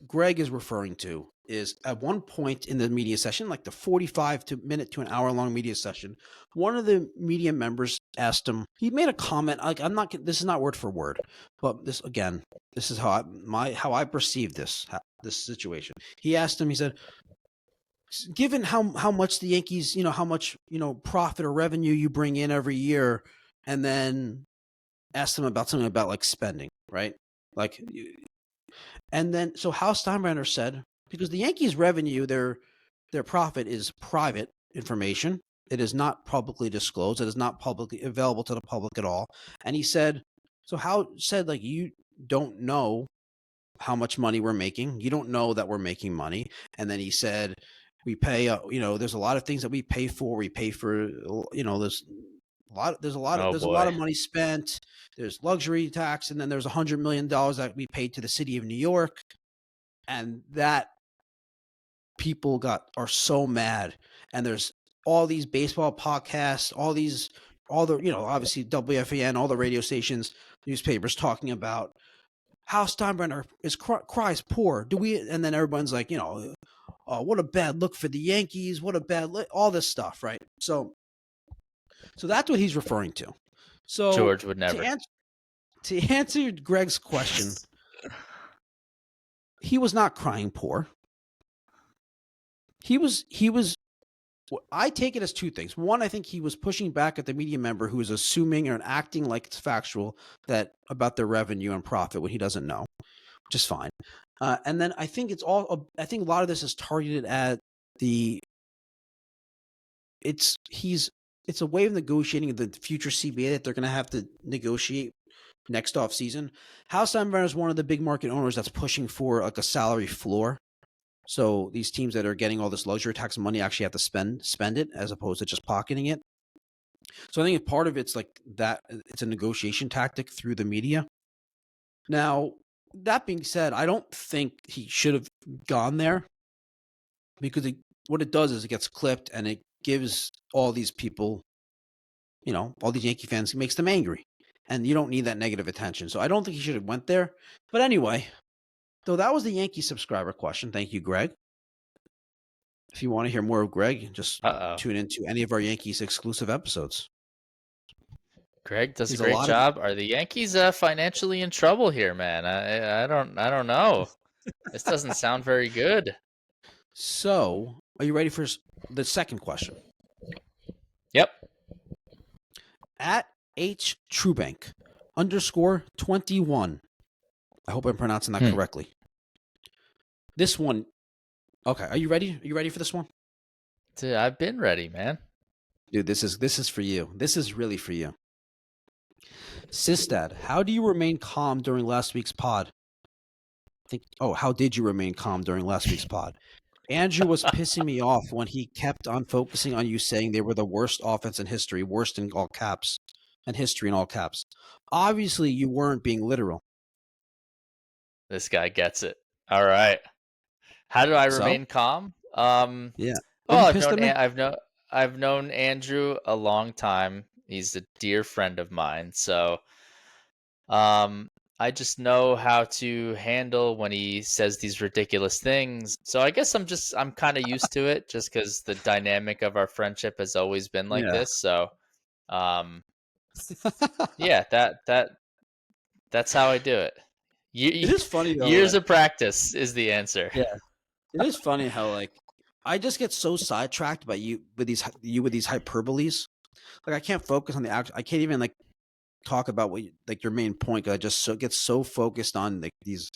Greg is referring to is at one point in the media session, like the 45-minute to an hour-long media session, one of the media members asked him, he made a comment, like, this is not word for word, but this is how I perceive this situation. He asked him, he said, given how much the Yankees, how much, profit or revenue you bring in every year, and then asked him about something about like spending, right? Like, and then, so Hal Steinbrenner said, because the Yankees' revenue, their profit is private information. It is not publicly disclosed. It is not publicly available to the public at all. And he said, so Hal said, like, you don't know how much money we're making. You don't know that we're making money. And then he said, we pay, there's a lot of things that we pay for. We pay for, there's a lot of money spent. There's luxury tax, and then there's $100 million that we paid to the city of New York, and that people are so mad. And there's all these baseball podcasts, all the obviously WFAN, all the radio stations, newspapers talking about how Steinbrenner cries poor. And then everyone's like, what a bad look for the Yankees. What a bad look, all this stuff, right? So that's what he's referring to. So George would never. To answer Greg's question, he was not crying poor. He was. I take it as two things. One, I think he was pushing back at the media member who is assuming or acting like it's factual about their revenue and profit when he doesn't know, which is fine. And then I think I think a lot of this is targeted at it's a way of negotiating the future CBA that they're going to have to negotiate next off season. Hal Steinbrenner is one of the big market owners that's pushing for like a salary floor. So these teams that are getting all this luxury tax money actually have to spend it as opposed to just pocketing it. So I think part of it's like that. It's a negotiation tactic through the media. Now, that being said, I don't think he should have gone there because what it does is it gets clipped and it gives all these people, all these Yankee fans, it makes them angry. And you don't need that negative attention. So I don't think he should have went there. But anyway, so that was the Yankee subscriber question. Thank you, Greg. If you want to hear more of Greg, just tune into any of our Yankees exclusive episodes. Greg does a great job. Are the Yankees financially in trouble here, man? I don't know. This doesn't sound very good. So, are you ready for the second question? Yep. At H Trubank _21. I hope I'm pronouncing that correctly. This one. Okay, are you ready? Are you ready for this one? Dude, I've been ready, man. Dude, this is for you. This is really for you. Sistad, how do you remain calm during last week's pod? How did you remain calm during last week's pod? Andrew was pissing me off when he kept on focusing on you saying they were the worst offense in history, worst in all caps, and history in all caps. Obviously, you weren't being literal. This guy gets it. All right. How do I So? remain calm? Yeah. Are Well, you pissed at me? I've known Andrew a long time. He's a dear friend of mine. So, um, I just know how to handle when he says these ridiculous things. So I guess I'm kind of used to it, just because the dynamic of our friendship has always been like Yeah. this. So, um, yeah, that's how I do it. It is funny though. Years of practice is the answer. Yeah. It is funny how like I just get so sidetracked by you with these hyperboles. Like I can't focus on the act. I can't even like talk about what like your main point. 'Cause I just get so focused on like these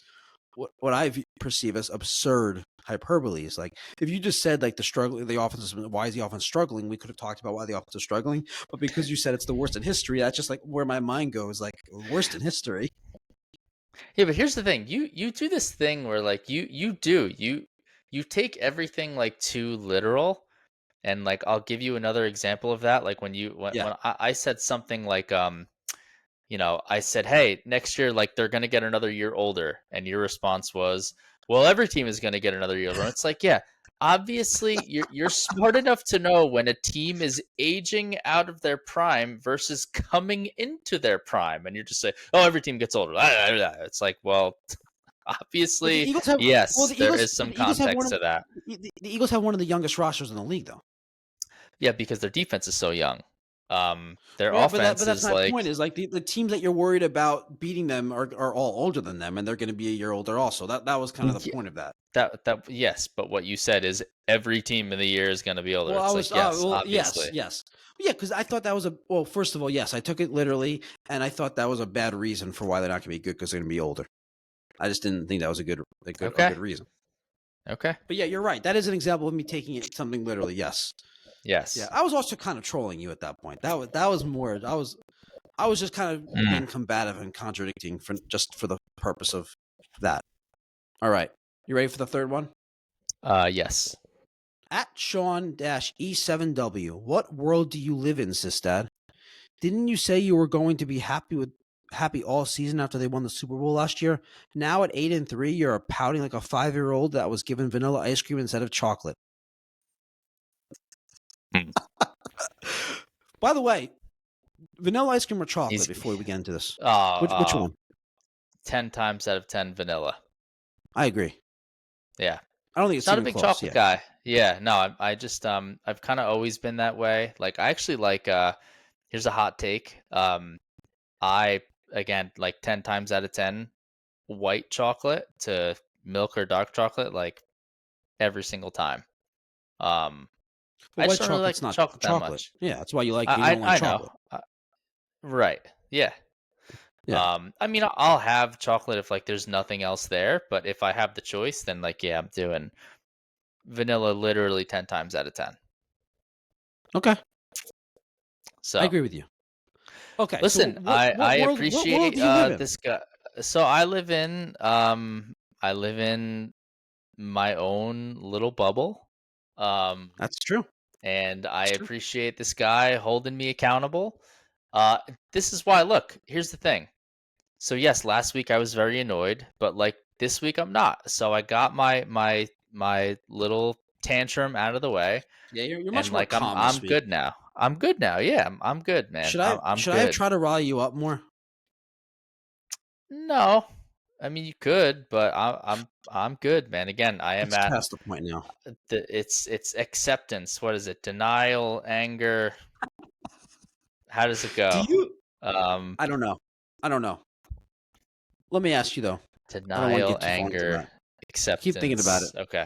what I perceive as absurd hyperboles. Like if you just said like the offense is why is the offense struggling, we could have talked about why the offense is struggling. But because you said it's the worst in history, that's just like where my mind goes. Like worst in history. Yeah, but here's the thing. You do this thing where like you take everything like too literal. And like I'll give you another example of that. Like Yeah. when I said something like I said, "Hey, next year like they're going to get another year older." And your response was, "Well, every team is going to get another year older." And it's like, "Yeah, obviously you're smart enough to know when a team is aging out of their prime versus coming into their prime." And you're just saying, "Oh, every team gets older." It's like, "Well, But the obviously, Eagles have yes, the there Eagles is some the Eagles have one context of to that." the Eagles have one of the youngest rosters in the league though. Yeah, because their defense is so young. Their Yeah, but offense that's is my like, point. Is like the teams that you're worried about beating them are all older than them, and they're going to be a year older also. That was kind of the yeah, point of that. that yes, but what you said is every team in the year is going to be older. Well, I It's was like, yes, yes, obviously. yes, yeah, because I thought that was first of all, yes, I took it literally, and I thought that was a bad reason for why they're not going to be good because they're going to be older. I just didn't think that was a good Okay. reason. Okay. But yeah, you're right. That is an example of me taking it something literally. Yes. Yeah, Yes. I was also kind of trolling you at that point. That was more. I was just kind of being combative and contradicting for the purpose of that. All right. You ready for the third one? Yes. At Sean-E7W, what world do you live in, Sistad? Didn't you say you were going to be happy all season after they won the Super Bowl last year? Now at 8-3, you're pouting like a 5-year-old that was given vanilla ice cream instead of chocolate. Hmm. By the way, vanilla ice cream or chocolate He's- before we get into this? Oh, Which one? 10 times out of 10 vanilla. I agree. Yeah. I don't think it's Not a even big close. chocolate Yeah. guy. Yeah, no, I just I've kind of always been that way. Like I actually like here's a hot take. I again like 10 times out of 10 white chocolate to milk or dark chocolate like every single time. But I white just don't really chocolate's like not chocolate that chocolate. much. Yeah, that's why you don't like I know. chocolate. Right. Yeah. Yeah. I mean, I'll have chocolate if like there's nothing else there, but if I have the choice, then like yeah, I'm doing vanilla literally 10 times out of 10. Okay. So I agree with you. Okay. listen, so I what world appreciate do you live in? this guy. So I live in my own little bubble. That's true. And I That's true. appreciate this guy holding me accountable. This is why, look, here's the thing. So yes, last week I was very annoyed, but like this week I'm not. So I got my little tantrum out of the way, Yeah, you're much and more like calm this I'm week. good now. I'm good now. Yeah, I'm good, man. I'm Should I have good. tried to rile you up more? No, I mean you could, but I'm good, man. Again, I am It's at past the point now. it's acceptance. What is it? Denial, anger. How does it Do go? you? Um, I don't know. Let me ask you though. I don't want to Denial, get too far into anger, that. acceptance. Keep thinking about it. Okay,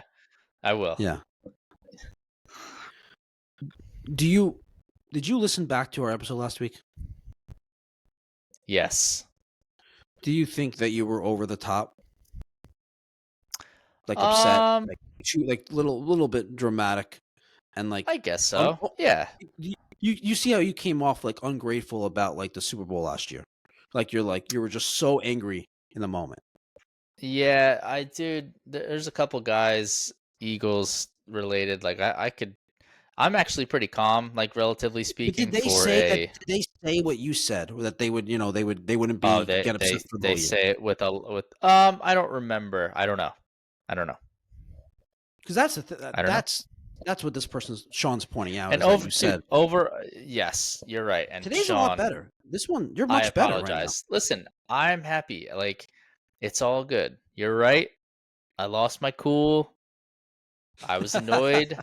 I will. Yeah. Did you listen back to our episode last week? Yes. Do you think that you were over the top? Like upset, Um, like little bit dramatic, and like I guess so. Yeah. you see how you came off like ungrateful about like the Super Bowl last year, like you were just so angry in the moment. Yeah, I did. There's a couple guys, Eagles related. Like I'm actually pretty calm, like relatively But speaking, for did they say what you said, or that they would they wouldn't oh, get upset for the they year? say it with I don't remember. I don't know. Because that's I don't know. that's what this person's Sean's pointing out. And is that over you said yes, you're right. And today's Sean, a lot better. This one, you're I much better right now. apologize. Listen, I'm happy. Like, it's all good. You're right. I lost my cool. I was annoyed.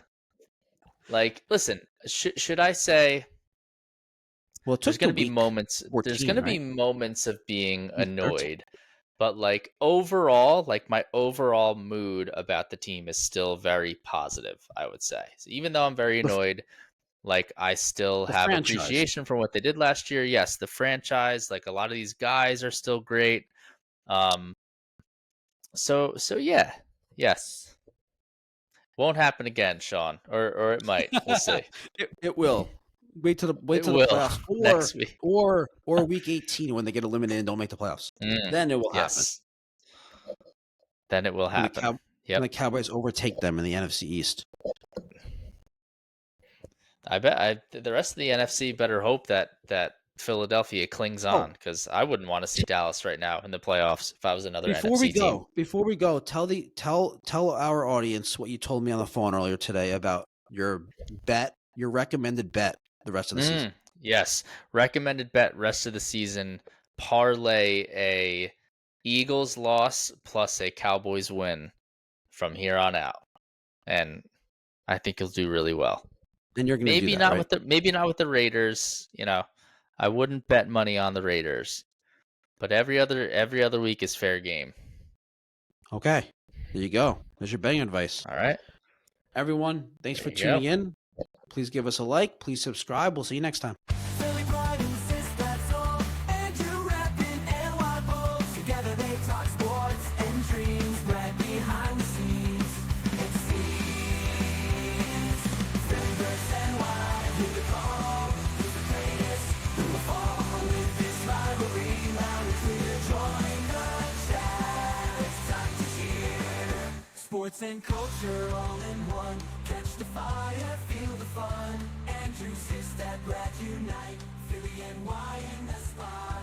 Like, listen, should I say Well, it there's took going to the be week moments 14, there's going to be right? moments of being Week 13. annoyed, but like overall, like my overall mood about the team is still very positive, I would say. So even though I'm very The f- annoyed, like I still The have franchise. appreciation for what they did last year. Yes, the franchise, like a lot of these guys are still great. So yeah. Yes. Won't happen again, Sean, or it might. We'll see. It will. Wait till the It the will playoffs, next week. or week 18 when they get eliminated and don't make the playoffs. Then it will happen. Yes. Then it will When happen. when the Cowboys overtake them in the NFC East. I bet the rest of the NFC better hope that Philadelphia clings on, because I wouldn't want to see Dallas right now in the playoffs if I was another NFC team. Before we go, tell our audience what you told me on the phone earlier today about your recommended bet the rest of the season. Yes, recommended bet rest of the season, parlay a Eagles loss plus a Cowboys win from here on out, and I think you'll do really well. And you're going to maybe do that, not right? maybe not with the Raiders. You know, I wouldn't bet money on the Raiders, but every other week is fair game. Okay, there you go. There's your betting advice. All right, everyone. Thanks for tuning in. Please give us a like. Please subscribe. We'll see you next time. Philly pride insists that's all. Andrew rapping and wild bulls. Together they talk sports and dreams. Right behind the scenes. It seems Philly versus NY. Who the call? Who's the greatest? Who will fall with this rivalry? Loud and clear. Join the chat. It's time to cheer. Sports and culture all in one. Catch the fire, feel the fun. Andrew, Sistad, glad unite. Philly and Y in the spot.